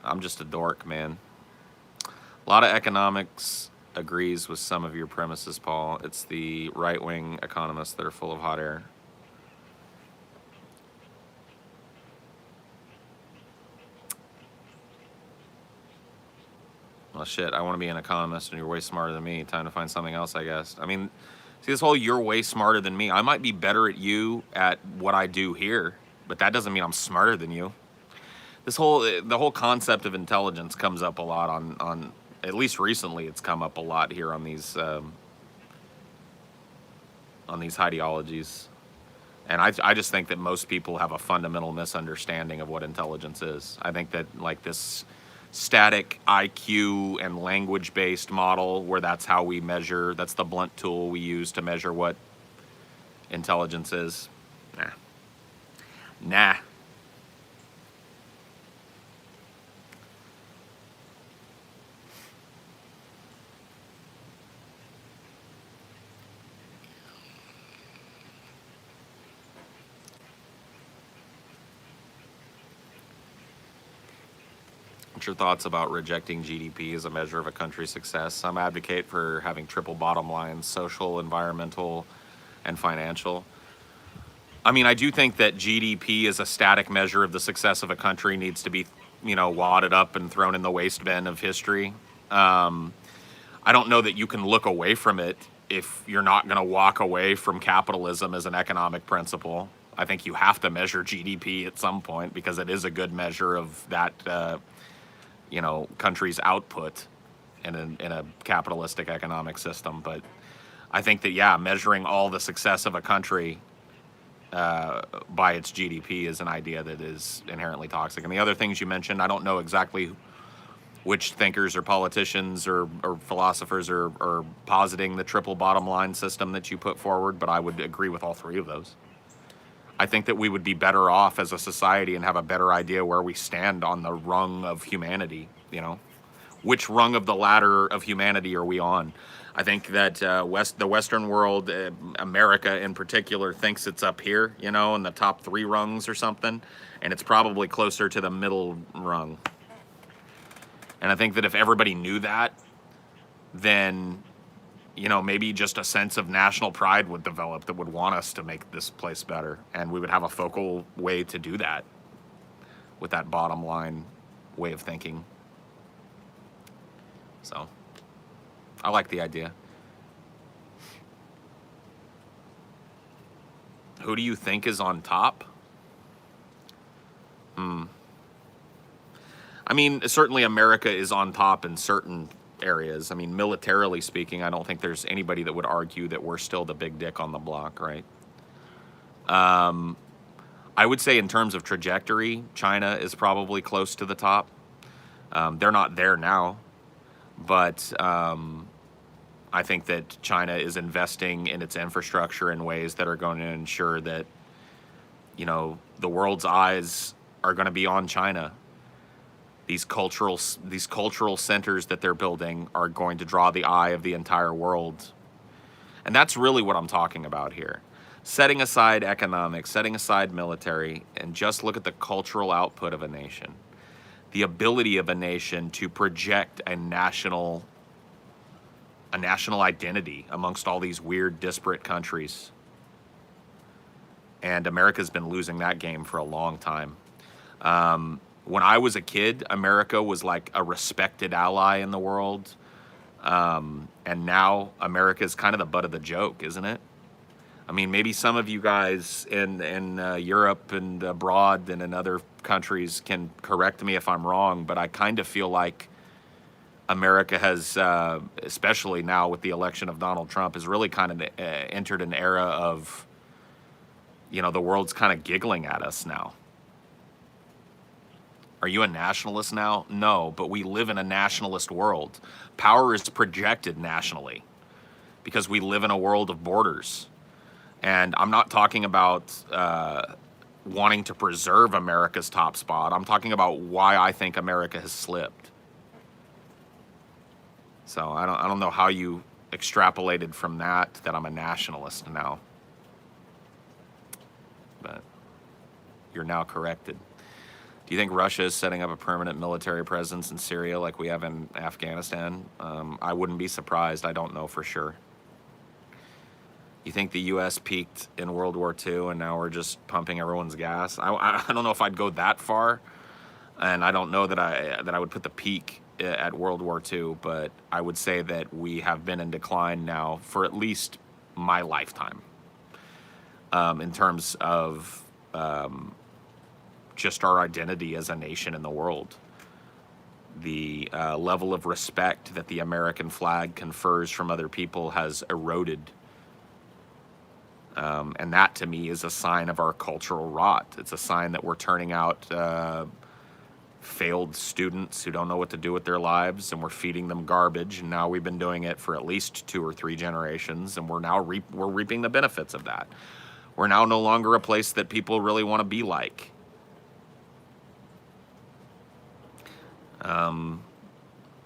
I'm just a dork, man. A lot of economics agrees with some of your premises, Paul. It's the right-wing economists that are full of hot air. Well, shit, I want to be an economist and you're way smarter than me. Time to find something else, I guess. I mean, see, this whole you're way smarter than me. I might be better at you at what I do here, but that doesn't mean I'm smarter than you. The whole concept of intelligence comes up a lot on at least recently. It's come up a lot here on these Highdeologies, and I just think that most people have a fundamental misunderstanding of what intelligence is. I think that like this static IQ and language-based model, where that's how we measure, that's the blunt tool we use to measure what intelligence is. Nah. What's your thoughts about rejecting GDP as a measure of a country's success? I'm advocate for having triple bottom lines: social, environmental, and financial. I mean, I do think that GDP as a static measure of the success of a country needs to be, wadded up and thrown in the waste bin of history. I don't know that you can look away from it if you're not going to walk away from capitalism as an economic principle. I think you have to measure GDP at some point because it is a good measure of that country's output in a capitalistic economic system. But I think that, yeah, measuring all the success of a country by its GDP is an idea that is inherently toxic. And the other things you mentioned, I don't know exactly which thinkers or politicians or philosophers are positing the triple bottom line system that you put forward, but I would agree with all three of those. I think that we would be better off as a society and have a better idea where we stand on the rung of humanity, Which rung of the ladder of humanity are we on? I think that the Western world, America in particular, thinks it's up here, in the top 3 rungs or something, and it's probably closer to the middle rung. And I think that if everybody knew that, then maybe just a sense of national pride would develop that would want us to make this place better. And we would have a focal way to do that with that bottom line way of thinking. So, I like the idea. Who do you think is on top? I mean, certainly America is on top in certain areas. I mean, militarily speaking, I don't think there's anybody that would argue that we're still the big dick on the block, right? I would say in terms of trajectory, China is probably close to the top. They're not there now, but I think that China is investing in its infrastructure in ways that are going to ensure that, the world's eyes are going to be on China. These cultural centers that they're building are going to draw the eye of the entire world. And that's really what I'm talking about here. Setting aside economics, setting aside military, and just look at the cultural output of a nation. The ability of a nation to project a national identity amongst all these weird, disparate countries. And America's been losing that game for a long time. When I was a kid, America was like a respected ally in the world. And now America is kind of the butt of the joke, isn't it? I mean, maybe some of you guys in Europe and abroad and in other countries can correct me if I'm wrong, but I kind of feel like America has, especially now with the election of Donald Trump, has really kind of entered an era of, the world's kind of giggling at us now. Are you a nationalist now? No, but we live in a nationalist world. Power is projected nationally because we live in a world of borders. And I'm not talking about wanting to preserve America's top spot. I'm talking about why I think America has slipped. So I don't know how you extrapolated from that I'm a nationalist now. But you're now corrected. Do you think Russia is setting up a permanent military presence in Syria like we have in Afghanistan? I wouldn't be surprised. I don't know for sure. You think the U.S. peaked in World War II and now we're just pumping everyone's gas? I don't know if I'd go that far, and I don't know that I would put the peak at World War II, but I would say that we have been in decline now for at least my lifetime, in terms of just our identity as a nation in the world. The level of respect that the American flag confers from other people has eroded. And that, to me, is a sign of our cultural rot. It's a sign that we're turning out failed students who don't know what to do with their lives, and we're feeding them garbage. And now we've been doing it for at least 2 or 3 generations, and we're reaping the benefits of that. We're now no longer a place that people really want to be like.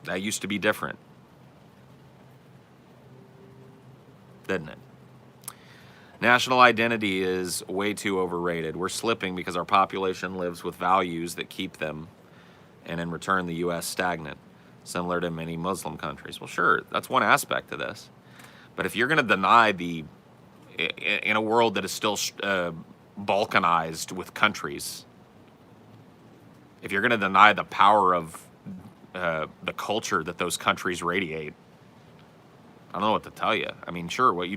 That used to be different, didn't it? National identity is way too overrated. We're slipping because our population lives with values that keep them, and in return, the U.S. stagnant, similar to many Muslim countries. Well, sure, that's one aspect of this. But if you're going to deny in a world that is still balkanized with countries, if you're going to deny the power of the culture that those countries radiate, I don't know what to tell you. I mean, sure, what you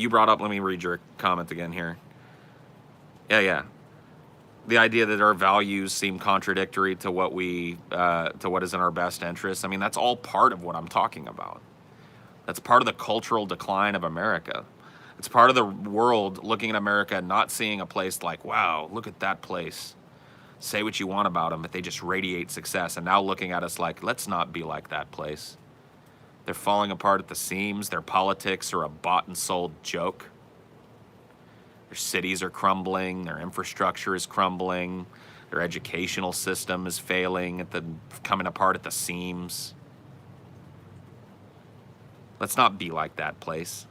brought up, let me read your comment again here. Yeah. The idea that our values seem contradictory to what is in our best interest. I mean, that's all part of what I'm talking about. That's part of the cultural decline of America. It's part of the world looking at America and not seeing a place like, wow, look at that place. Say what you want about them, but they just radiate success. And now looking at us like, let's not be like that place. They're falling apart at the seams. Their politics are a bought and sold joke. Their cities are crumbling. Their infrastructure is crumbling. Their educational system is failing, coming apart at the seams. Let's not be like that place.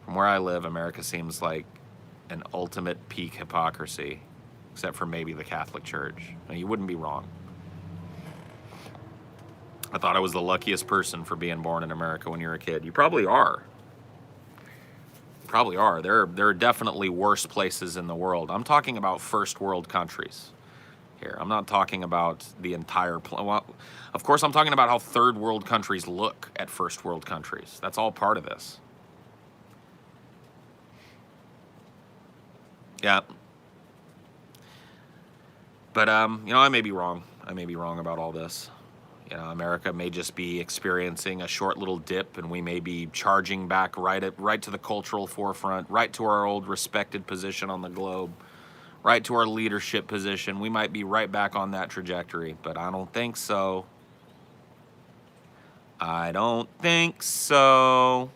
From where I live, America seems like an ultimate peak hypocrisy, except for maybe the Catholic Church. Now, you wouldn't be wrong. I thought I was the luckiest person for being born in America when you're a kid. You probably are. Probably are. There are definitely worse places in the world. I'm talking about first world countries here. I'm not talking about the entire well, of course, I'm talking about how third world countries look at first world countries. That's all part of this. Yeah. But I may be wrong. I may be wrong about all this. America may just be experiencing a short little dip, and we may be charging back right to the cultural forefront, right to our old respected position on the globe, right to our leadership position. We might be right back on that trajectory, but I don't think so. I don't think so.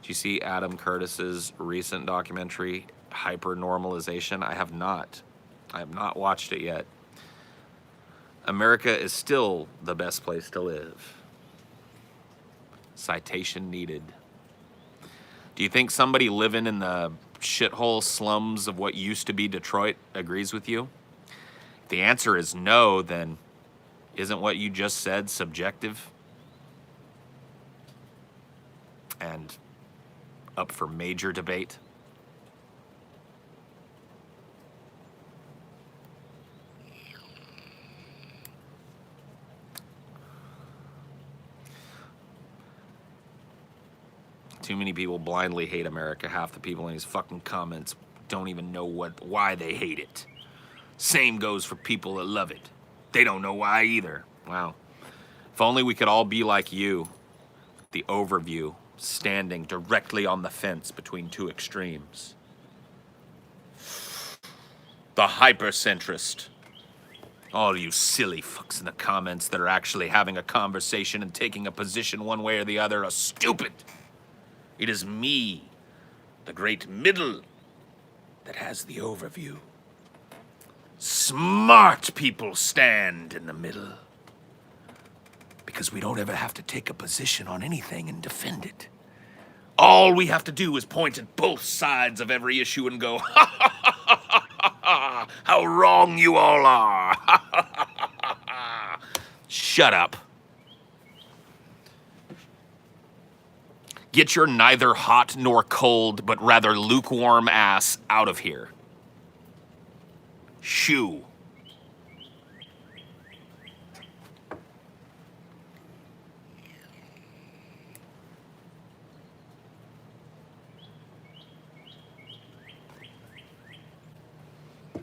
Did you see Adam Curtis's recent documentary, Hypernormalization? I have not. I have not watched it yet. America is still the best place to live. Citation needed. Do you think somebody living in the shithole slums of what used to be Detroit agrees with you? If the answer is no, then isn't what you just said subjective and up for major debate? Too many people blindly hate America. Half the people in these fucking comments don't even know why they hate it. Same goes for people that love it. They don't know why either. Wow. If only we could all be like you. The overview, standing directly on the fence between two extremes. The hypercentrist. All you silly fucks in the comments that are actually having a conversation and taking a position one way or the other are stupid. It is me, the great middle, that has the overview. Smart people stand in the middle. Because we don't ever have to take a position on anything and defend it. All we have to do is point at both sides of every issue and go, ha ha ha ha ha ha, how wrong you all are. Ha ha ha ha ha. Shut up. Get your neither hot nor cold, but rather lukewarm ass out of here. Shoo.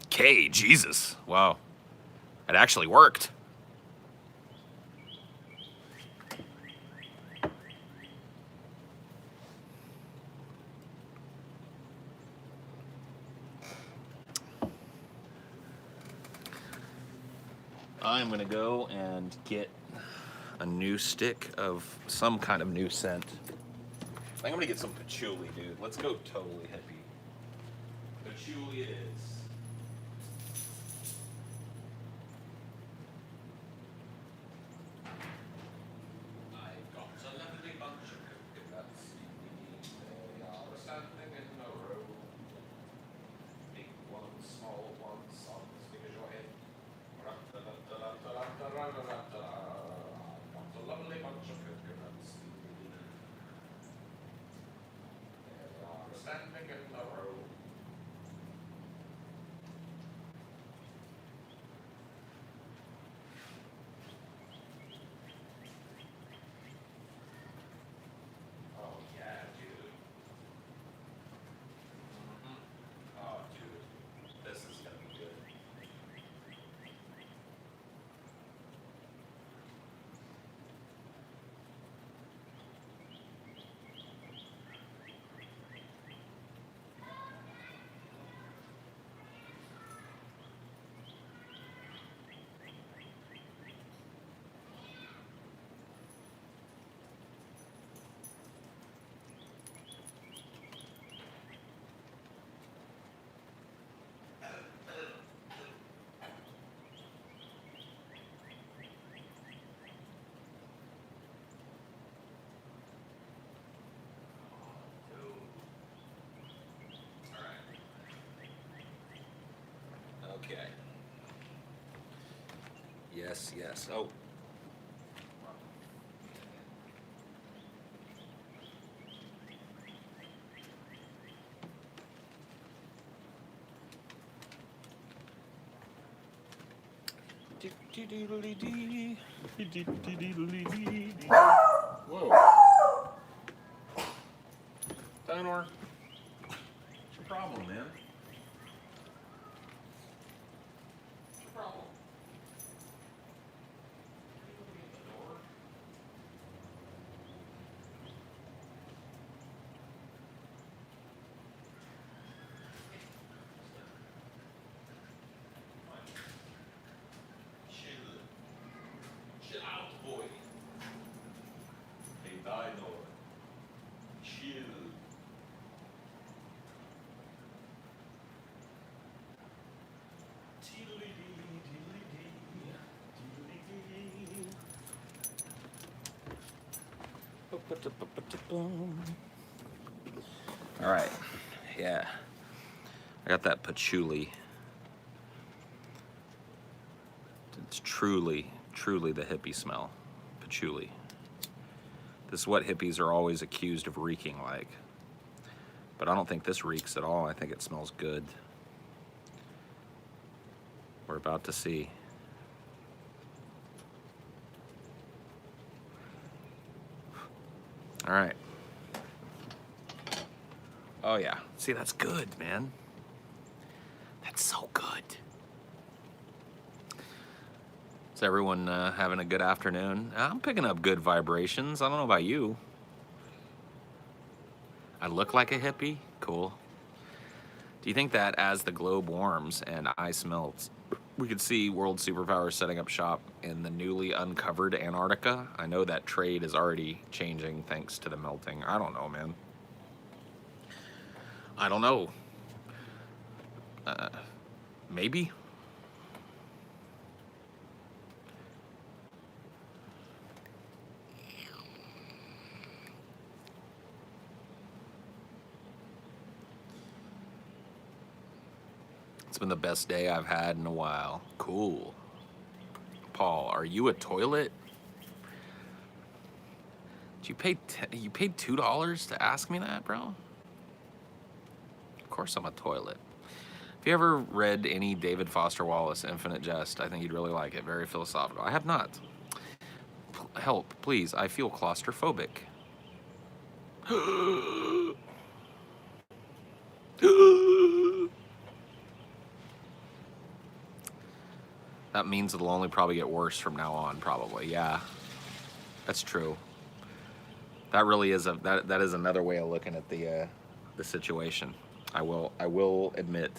Okay, Jesus. Wow. It actually worked. I'm gonna go and get a new stick of some kind of new scent. I think I'm gonna get some patchouli, dude. Let's go totally hippie. Patchouli it is. I've got a lovely bunch of coconuts. They are standing in a row. Big ones, small ones, some as big as your head. I've got a lovely bunch of coconuts. They are standing in a row. Oh yeah, dude. Oh, dude. This is gonna be good. Okay. Yes, yes. Oh. Whoa. Donor. What's your problem, man? What's your problem? Chill out, boy. Hey, Dino. Chill. All right, yeah, I got that patchouli. It's truly, truly the hippie smell, patchouli. This is what hippies are always accused of reeking like. But I don't think this reeks at all. I think it smells good. We're about to see. All right. Oh yeah. See, that's good, man. That's so good. Is everyone having a good afternoon? I'm picking up good vibrations. I don't know about you. I look like a hippie? Cool. Do you think that as the globe warms and ice melts, we could see world superpowers setting up shop in the newly uncovered Antarctica? I know that trade is already changing thanks to the melting. I don't know, man. I don't know. Maybe. It's been the best day I've had in a while. Cool. Paul, are you a toilet? Did you paid $2 to ask me that, bro? Of course I'm a toilet. Have you ever read any David Foster Wallace, Infinite Jest? I think you'd really like it. Very philosophical. I have not. Help, please. I feel claustrophobic. That means it'll only probably get worse from now on, probably. Yeah, that's true. That really is that is another way of looking at the situation. I will admit.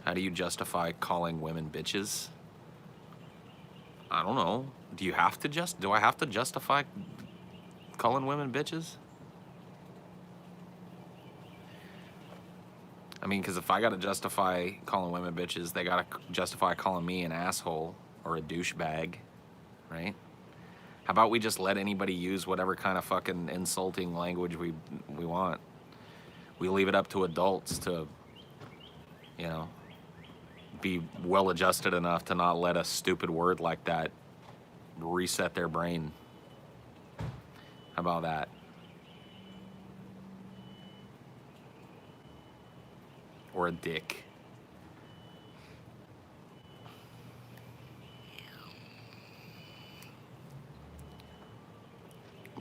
How do you justify calling women bitches? I don't know. Do I have to justify calling women bitches? I mean, because if I got to justify calling women bitches, they got to justify calling me an asshole or a douchebag, right? How about we just let anybody use whatever kind of fucking insulting language we want? We leave it up to adults to, you know, be well adjusted enough to not let a stupid word like that reset their brain. How about that? Or a dick.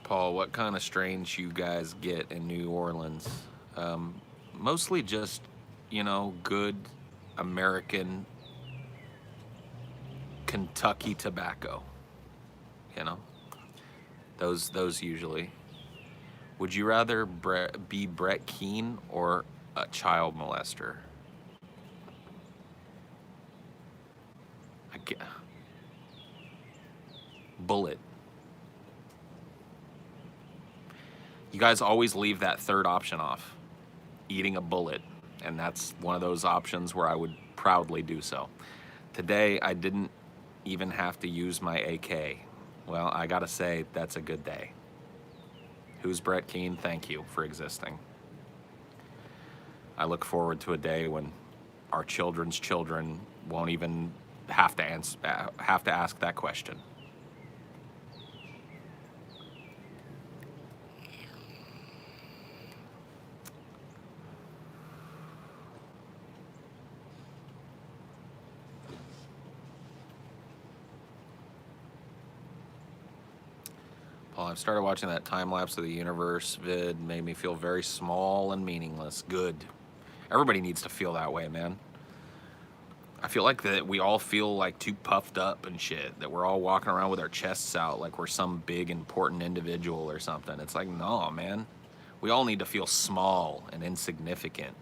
Paul, what kind of strains you guys get in New Orleans? Mostly just, good American Kentucky tobacco. Those usually. Would you rather be Brett Keane or a child molester? Bullet. You guys always leave that third option off, eating a bullet, and that's one of those options where I would proudly do so. Today, I didn't even have to use my AK. Well, I gotta say, that's a good day. Who's Brett Keane? Thank you for existing. I look forward to a day when our children's children won't even have to ask that question. Well, I've started watching that time-lapse of the universe vid. Made me feel very small and meaningless. Good. Everybody needs to feel that way, man. I feel like that we all feel like too puffed up and shit. That we're all walking around with our chests out like we're some big, important individual or something. It's like, no, man. We all need to feel small and insignificant.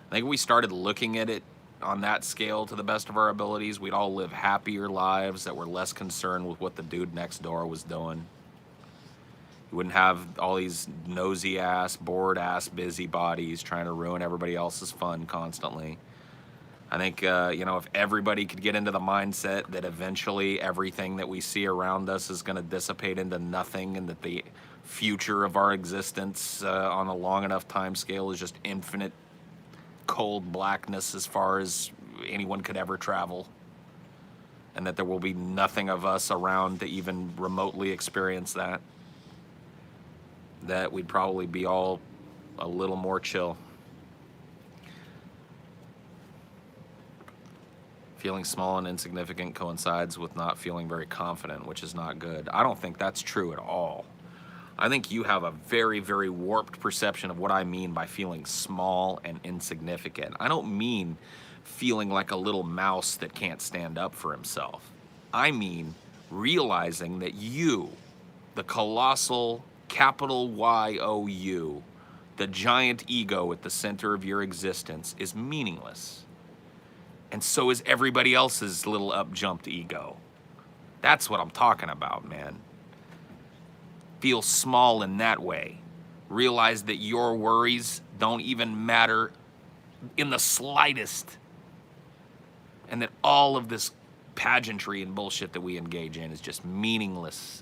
I think if we started looking at it on that scale to the best of our abilities, we'd all live happier lives that were less concerned with what the dude next door was doing. You wouldn't have all these nosy ass, bored ass busybodies trying to ruin everybody else's fun constantly. I think, if everybody could get into the mindset that eventually everything that we see around us is going to dissipate into nothing, and that the future of our existence on a long enough time scale is just infinite cold blackness as far as anyone could ever travel, and that there will be nothing of us around to even remotely experience that we'd probably be all a little more chill. Feeling small and insignificant coincides with not feeling very confident, which is not good. I don't think that's true at all. I think you have a very, very warped perception of what I mean by feeling small and insignificant. I don't mean feeling like a little mouse that can't stand up for himself. I mean realizing that you, the colossal capital YOU, the giant ego at the center of your existence, is meaningless. And so is everybody else's little up-jumped ego. That's what I'm talking about, man. Feel small in that way. Realize that your worries don't even matter in the slightest. And that all of this pageantry and bullshit that we engage in is just meaningless.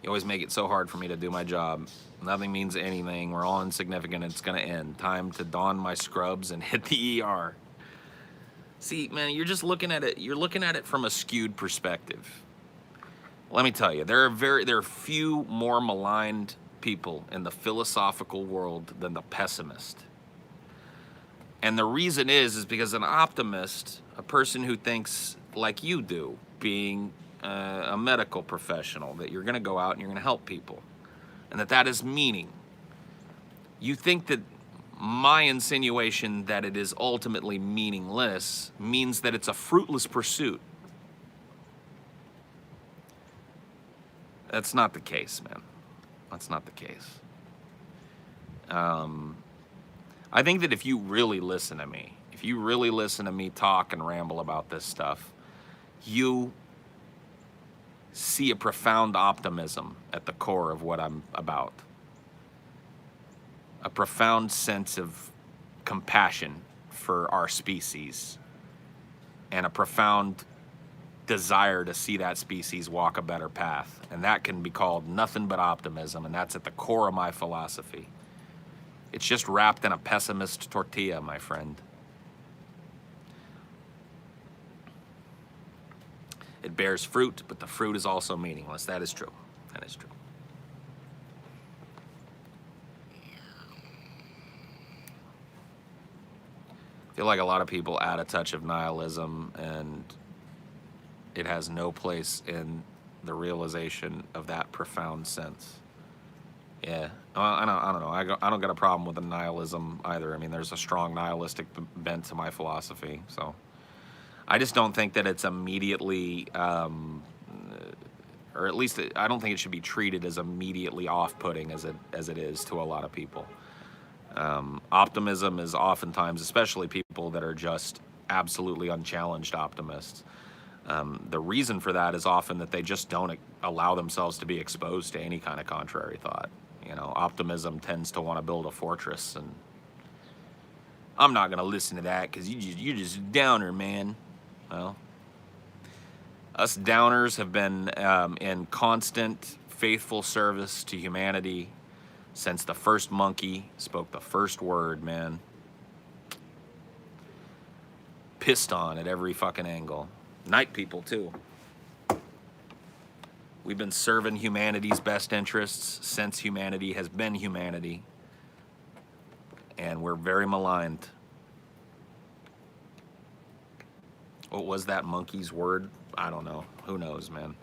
You always make it so hard for me to do my job. Nothing means anything. We're all insignificant. It's gonna end. Time to don my scrubs and hit the ER. See, man, you're just looking at it. You're looking at it from a skewed perspective. Let me tell you, there are few more maligned people in the philosophical world than the pessimist. And the reason is because an optimist, a person who thinks like you do, being a medical professional, that you're going to go out and you're going to help people, and that is meaning. You think that my insinuation that it is ultimately meaningless means that it's a fruitless pursuit. That's not the case, man. That's not the case. I think that if you really listen to me, if you really listen to me talk and ramble about this stuff, you see a profound optimism at the core of what I'm about. A profound sense of compassion for our species and a profound desire to see that species walk a better path. And that can be called nothing but optimism, and that's at the core of my philosophy. It's just wrapped in a pessimist tortilla, my friend. It bears fruit, but the fruit is also meaningless. That is true. That is true. I feel like a lot of people add a touch of nihilism, and it has no place in the realization of that profound sense. Yeah, I don't know. I don't got a problem with the nihilism either. I mean, there's a strong nihilistic bent to my philosophy, so I just don't think that it's immediately, or at least I don't think it should be treated as immediately off-putting as it is to a lot of people. Optimism is oftentimes, especially people that are just absolutely unchallenged optimists. The reason for that is often that they just don't allow themselves to be exposed to any kind of contrary thought. You know, optimism tends to want to build a fortress, and I'm not going to listen to that because you're just a downer, man. Well, us downers have been in constant, faithful service to humanity since the first monkey spoke the first word, man. Pissed on at every fucking angle. Night people, too. We've been serving humanity's best interests since humanity has been humanity. And we're very maligned. What was that monkey's word? I don't know. Who knows, man?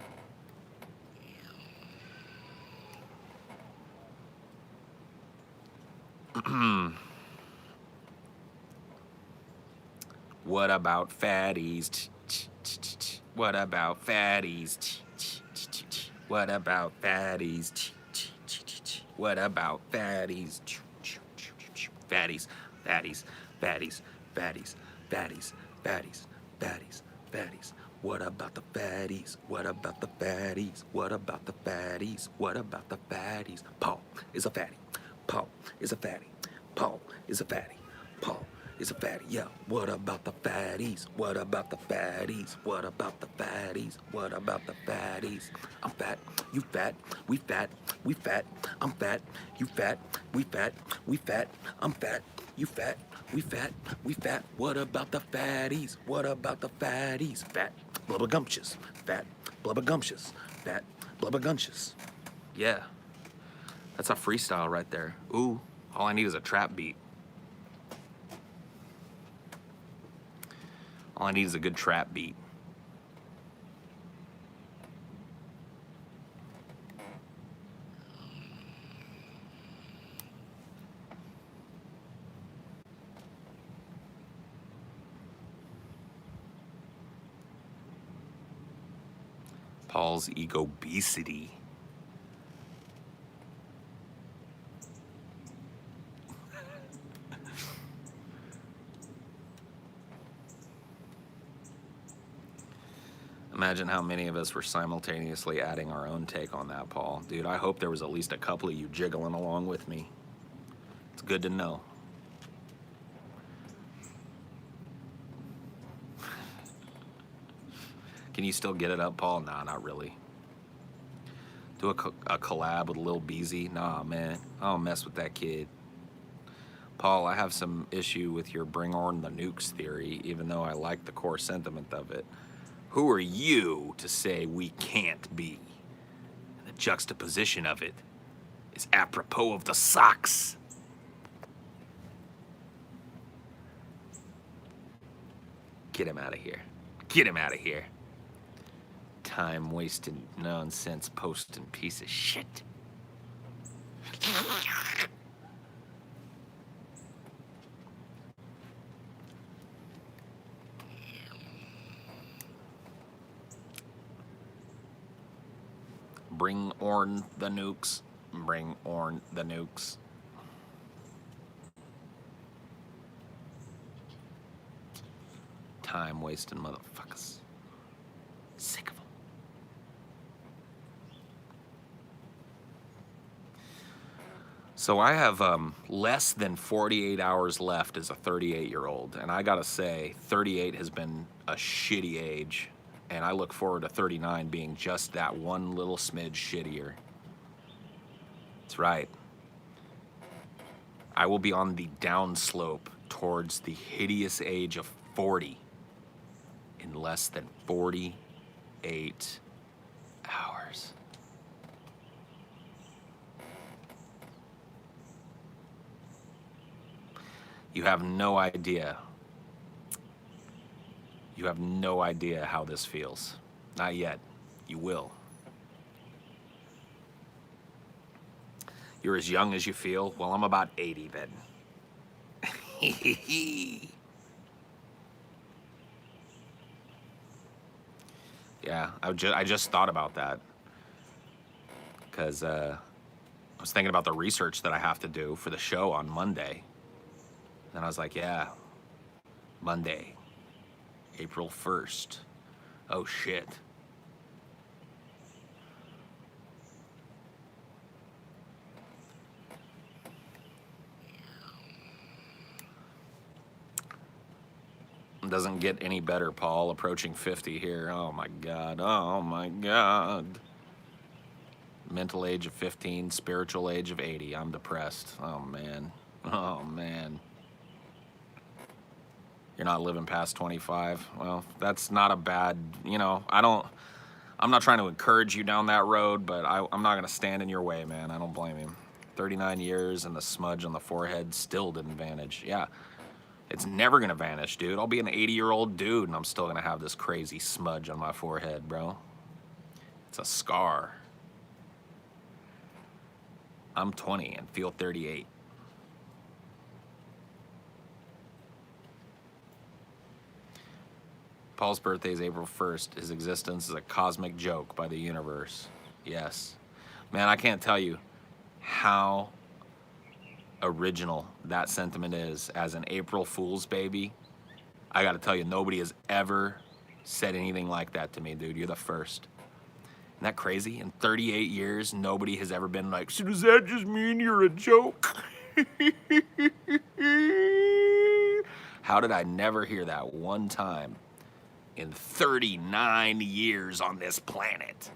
What about fatties? What about fatties? What about fatties? What about fatties? Fatties, fatties, fatties, fatties, fatties, fatties, fatties, fatties. What about the fatties? What about the fatties? What about the fatties? What about the fatties? Paul is a fatty. Paul is a fatty. Paul is a fatty. Paul is a fatty. Yeah. What about the fatties? What about the fatties? What about the fatties? What about the fatties? I'm fat. You fat. We fat. We fat. I'm fat. You fat. We fat. We fat. I'm fat. You fat. We fat. We fat. What about the fatties? What about the fatties? Fat. Blubbergumptious. Fat. Blubbergumptious. Fat. Blubbergumptious. Yeah. That's a freestyle right there. Ooh. All I need is a trap beat. All I need is a good trap beat. Paul's ego-becity. Imagine how many of us were simultaneously adding our own take on that, Paul. Dude, I hope there was at least a couple of you jiggling along with me. It's good to know. Can you still get it up, Paul? Nah, not really. Do a collab with Lil Beezy? Nah, man. I don't mess with that kid. Paul, I have some issue with your bring on the nukes theory, even though I like the core sentiment of it. Who are you to say we can't be? And the juxtaposition of it is apropos of the socks. Get him out of here. Get him out of here. Time wasting nonsense posting piece of shit. Bring on the nukes. Bring on the nukes. Time wasting motherfuckers. Sick of them. So I have less than 48 hours left as a 38-year-old, and I gotta say, 38 has been a shitty age, and I look forward to 39 being just that one little smidge shittier. That's right. I will be on the downslope towards the hideous age of 40 in less than 48 hours. You have no idea. You have no idea how this feels. Not yet. You will. You're as young as you feel? Well, I'm about 80 then. Yeah, I just thought about that. Because I was thinking about the research that I have to do for the show on Monday. And I was like, yeah, Monday, April 1st. Oh, shit. It doesn't get any better, Paul. Approaching 50 here. Oh, my God. Oh, my God. Mental age of 15, spiritual age of 80. I'm depressed. Oh, man. Oh, man. You're not living past 25. Well, that's not a bad, I'm not trying to encourage you down that road, but I'm not going to stand in your way, man. I don't blame you. 39 years and the smudge on the forehead still didn't vanish. Yeah, it's never going to vanish, dude. I'll be an 80-year-old dude and I'm still going to have this crazy smudge on my forehead, bro. It's a scar. I'm 20 and feel 38. Paul's birthday is April 1st. His existence is a cosmic joke by the universe. Yes. Man, I can't tell you how original that sentiment is. As an April Fool's baby, I gotta tell you, nobody has ever said anything like that to me, dude. You're the first. Isn't that crazy? In 38 years, nobody has ever been like, so does that just mean you're a joke? How did I never hear that one time in 39 years on this planet?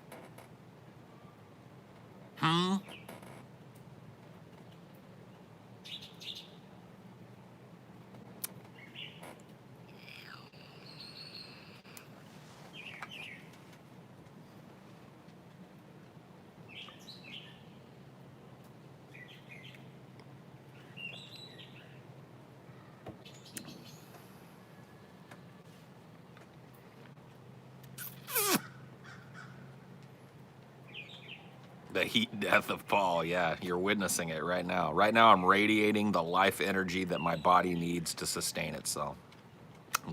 The heat death of Paul, yeah, you're witnessing it right now. Right now I'm radiating the life energy that my body needs to sustain itself.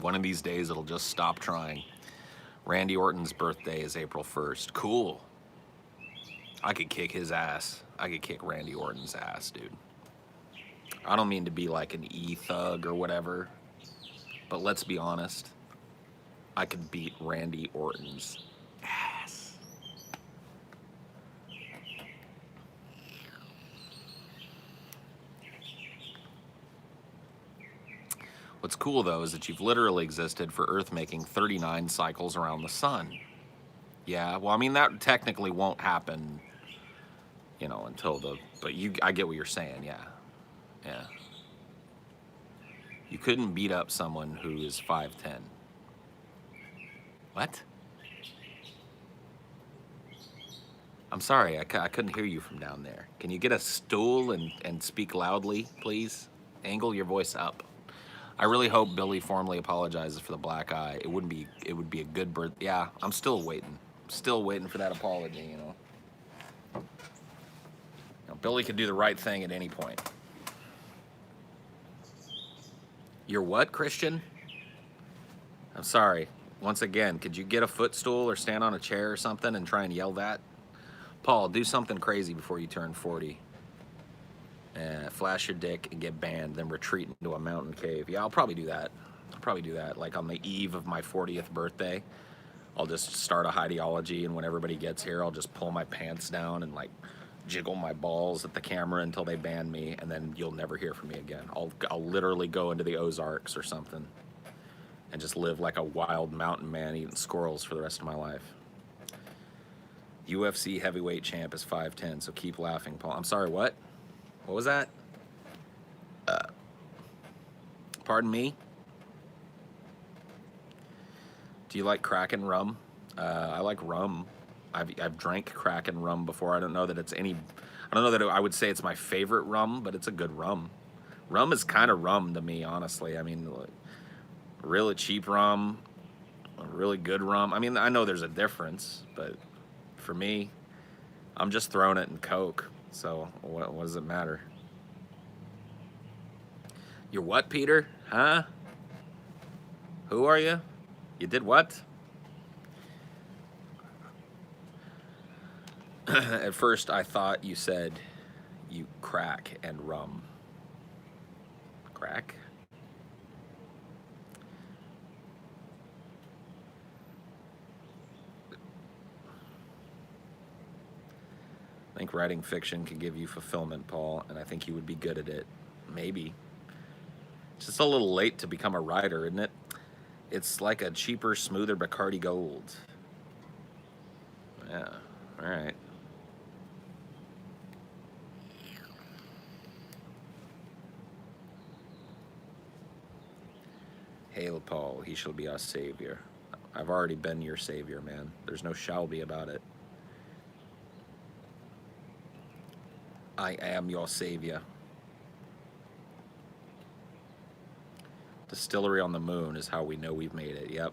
One of these days it'll just stop trying. Randy Orton's birthday is April 1st. Cool. I could kick his ass. I could kick Randy Orton's ass, dude. I don't mean to be like an e-thug or whatever, but let's be honest. I could beat Randy Orton's ass. What's cool, though, is that you've literally existed for Earth making 39 cycles around the sun. Yeah, well, I mean, that technically won't happen, you know, until the... But I get what you're saying, yeah. Yeah. You couldn't beat up someone who is 5'10". What? I'm sorry, I couldn't hear you from down there. Can you get a stool and speak loudly, please? Angle your voice up. I really hope Billy formally apologizes for the black eye. It would be a good birth. Yeah, I'm still waiting. Still waiting for that apology, you know. Billy could do the right thing at any point. You're what, Christian? I'm sorry. Once again, could you get a footstool or stand on a chair or something and try and yell that? Paul, do something crazy before you turn 40. Flash your dick and get banned, then retreat into a mountain cave. Yeah, I'll probably do that. Like on the eve of my 40th birthday. I'll just start a Highdeology, and when everybody gets here, I'll just pull my pants down and like jiggle my balls at the camera until they ban me, and then you'll never hear from me again. I'll literally go into the Ozarks or something and just live like a wild mountain man eating squirrels for the rest of my life. UFC heavyweight champ is 5'10", so keep laughing, Paul. I'm sorry, what? What was that? Pardon me? Do you like Kraken rum? I like rum. I've drank Kraken rum before. I don't know that it's any... I don't know that I would say it's my favorite rum, but it's a good rum. Rum is kind of rum to me, honestly. I mean, like, really cheap rum, a really good rum. I mean, I know there's a difference, but for me, I'm just throwing it in Coke. So what does it matter? You're what, Peter? Huh? Who are you? You did what? At first, I thought you said you crack and rum. Crack? I think writing fiction can give you fulfillment, Paul, and I think you would be good at it. Maybe. It's just a little late to become a writer, isn't it? It's like a cheaper, smoother Bacardi Gold. Yeah, all right. Hail Paul, he shall be our savior. I've already been your savior, man. There's no shall be about it. I am your savior. Distillery on the moon is how we know we've made it. Yep.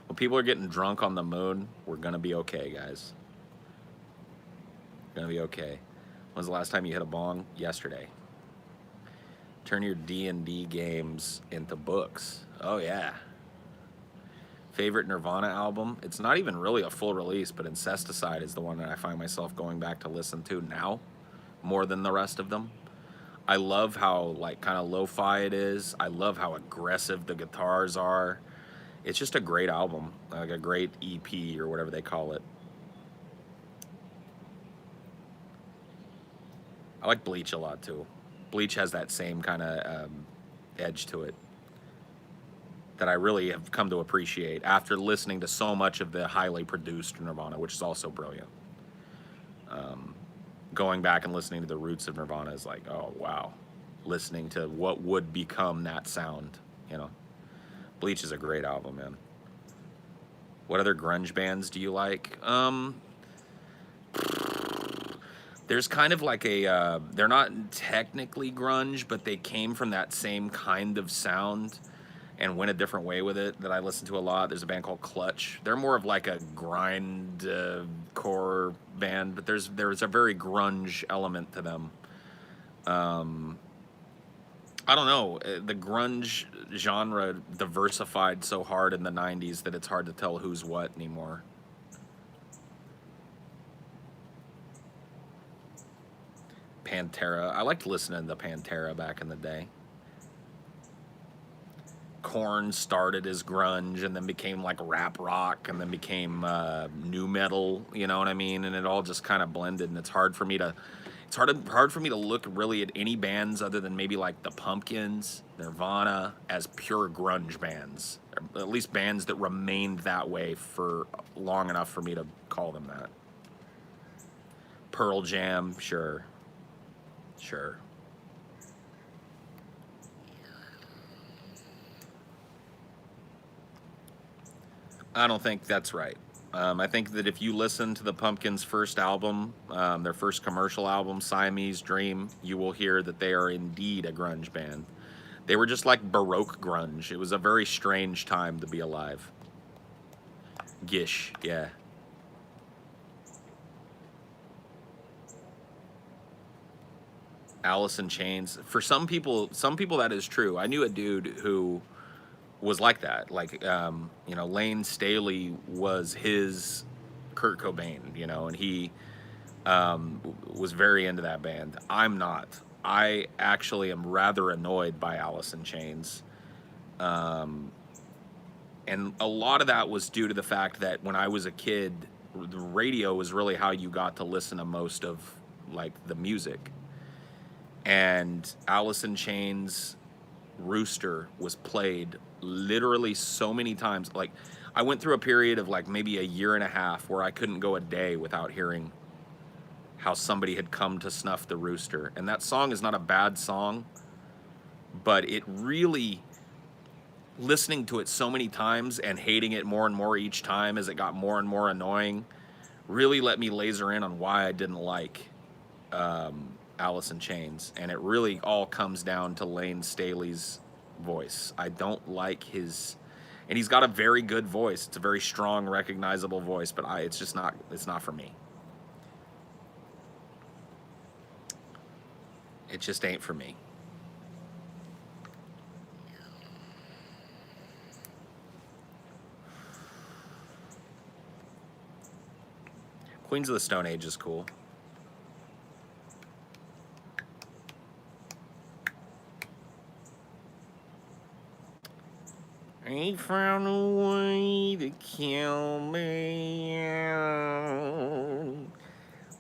When people are getting drunk on the moon, we're gonna be okay, guys. Gonna be okay. When's the last time you hit a bong? Yesterday. Turn your D&D games into books. Oh yeah. Favorite Nirvana album? It's not even really a full release, but Incesticide is the one that I find myself going back to listen to now more than the rest of them. I love how like kind of lo-fi it is. I love how aggressive the guitars are. It's just a great album, like a great EP or whatever they call it. I like Bleach a lot too. Bleach has that same kind of edge to it that I really have come to appreciate after listening to so much of the highly produced Nirvana, which is also brilliant. Going back and listening to the roots of Nirvana is like, oh wow, listening to what would become that sound, you know. Bleach is a great album, man. What other grunge bands do you like? There's kind of like a, they're not technically grunge, but they came from that same kind of sound and went a different way with it that I listen to a lot. There's a band called Clutch. They're more of like a grind core band, but there's a very grunge element to them. I don't know. The grunge genre diversified so hard in the 90s that it's hard to tell who's what anymore. Pantera. I liked listening to Pantera back in the day. Korn started as grunge and then became like rap rock and then became new metal, you know what I mean? And it all just kind of blended, and it's hard for me to look really at any bands other than maybe like the Pumpkins, Nirvana, as pure grunge bands, or at least bands that remained that way for long enough for me to call them that. Pearl Jam, sure. Sure. I don't think that's right. I think that if you listen to the Pumpkins' first album, their first commercial album, Siamese Dream, you will hear that they are indeed a grunge band. They were just like Baroque grunge. It was a very strange time to be alive. Gish, yeah. Alice in Chains. For some people that is true. I knew a dude who was like that. Like, you know, Lane Staley was his Kurt Cobain, you know, and he was very into that band. I'm not. I actually am rather annoyed by Alice in Chains. And a lot of that was due to the fact that when I was a kid, the radio was really how you got to listen to most of like the music. And Alice in Chains' Rooster was played literally so many times. Like, I went through a period of like maybe a year and a half where I couldn't go a day without hearing how somebody had come to snuff the rooster. And that song is not a bad song, but it really, listening to it so many times and hating it more and more each time as it got more and more annoying, really let me laser in on why I didn't like Alice in Chains. And it really all comes down to Lane Staley's voice. I don't like his, and he's got a very good voice. It's a very strong, recognizable voice, but it's just not, it's not for me. It just ain't for me. Queens of the Stone Age is cool. He found a way to kill me.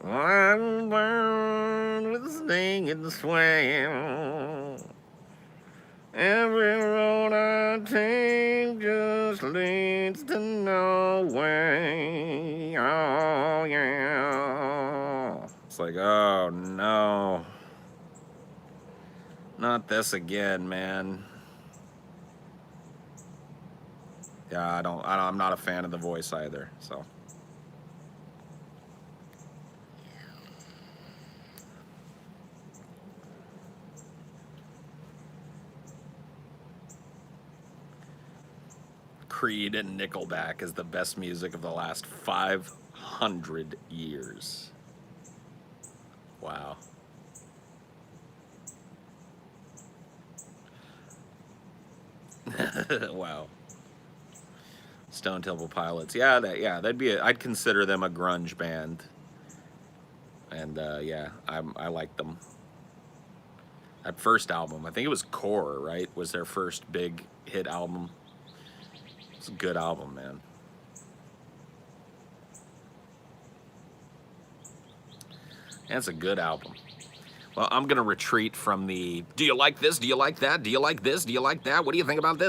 I'm burned with a sting in the swam. Every road I take just leads to nowhere. Oh, yeah. It's like, oh, no. Not this again, man. Yeah, I'm not a fan of the voice either, so. Creed and Nickelback is the best music of the last 500 years. Wow. Wow. Stone Temple Pilots. Yeah, that'd be I'd consider them a grunge band. And yeah, I like them. That first album, I think it was Core, right? Was their first big hit album. It's a good album, man. That's a good album. Well, I'm going to retreat from the, do you like this? Do you like that? Do you like this? Do you like that? What do you think about this?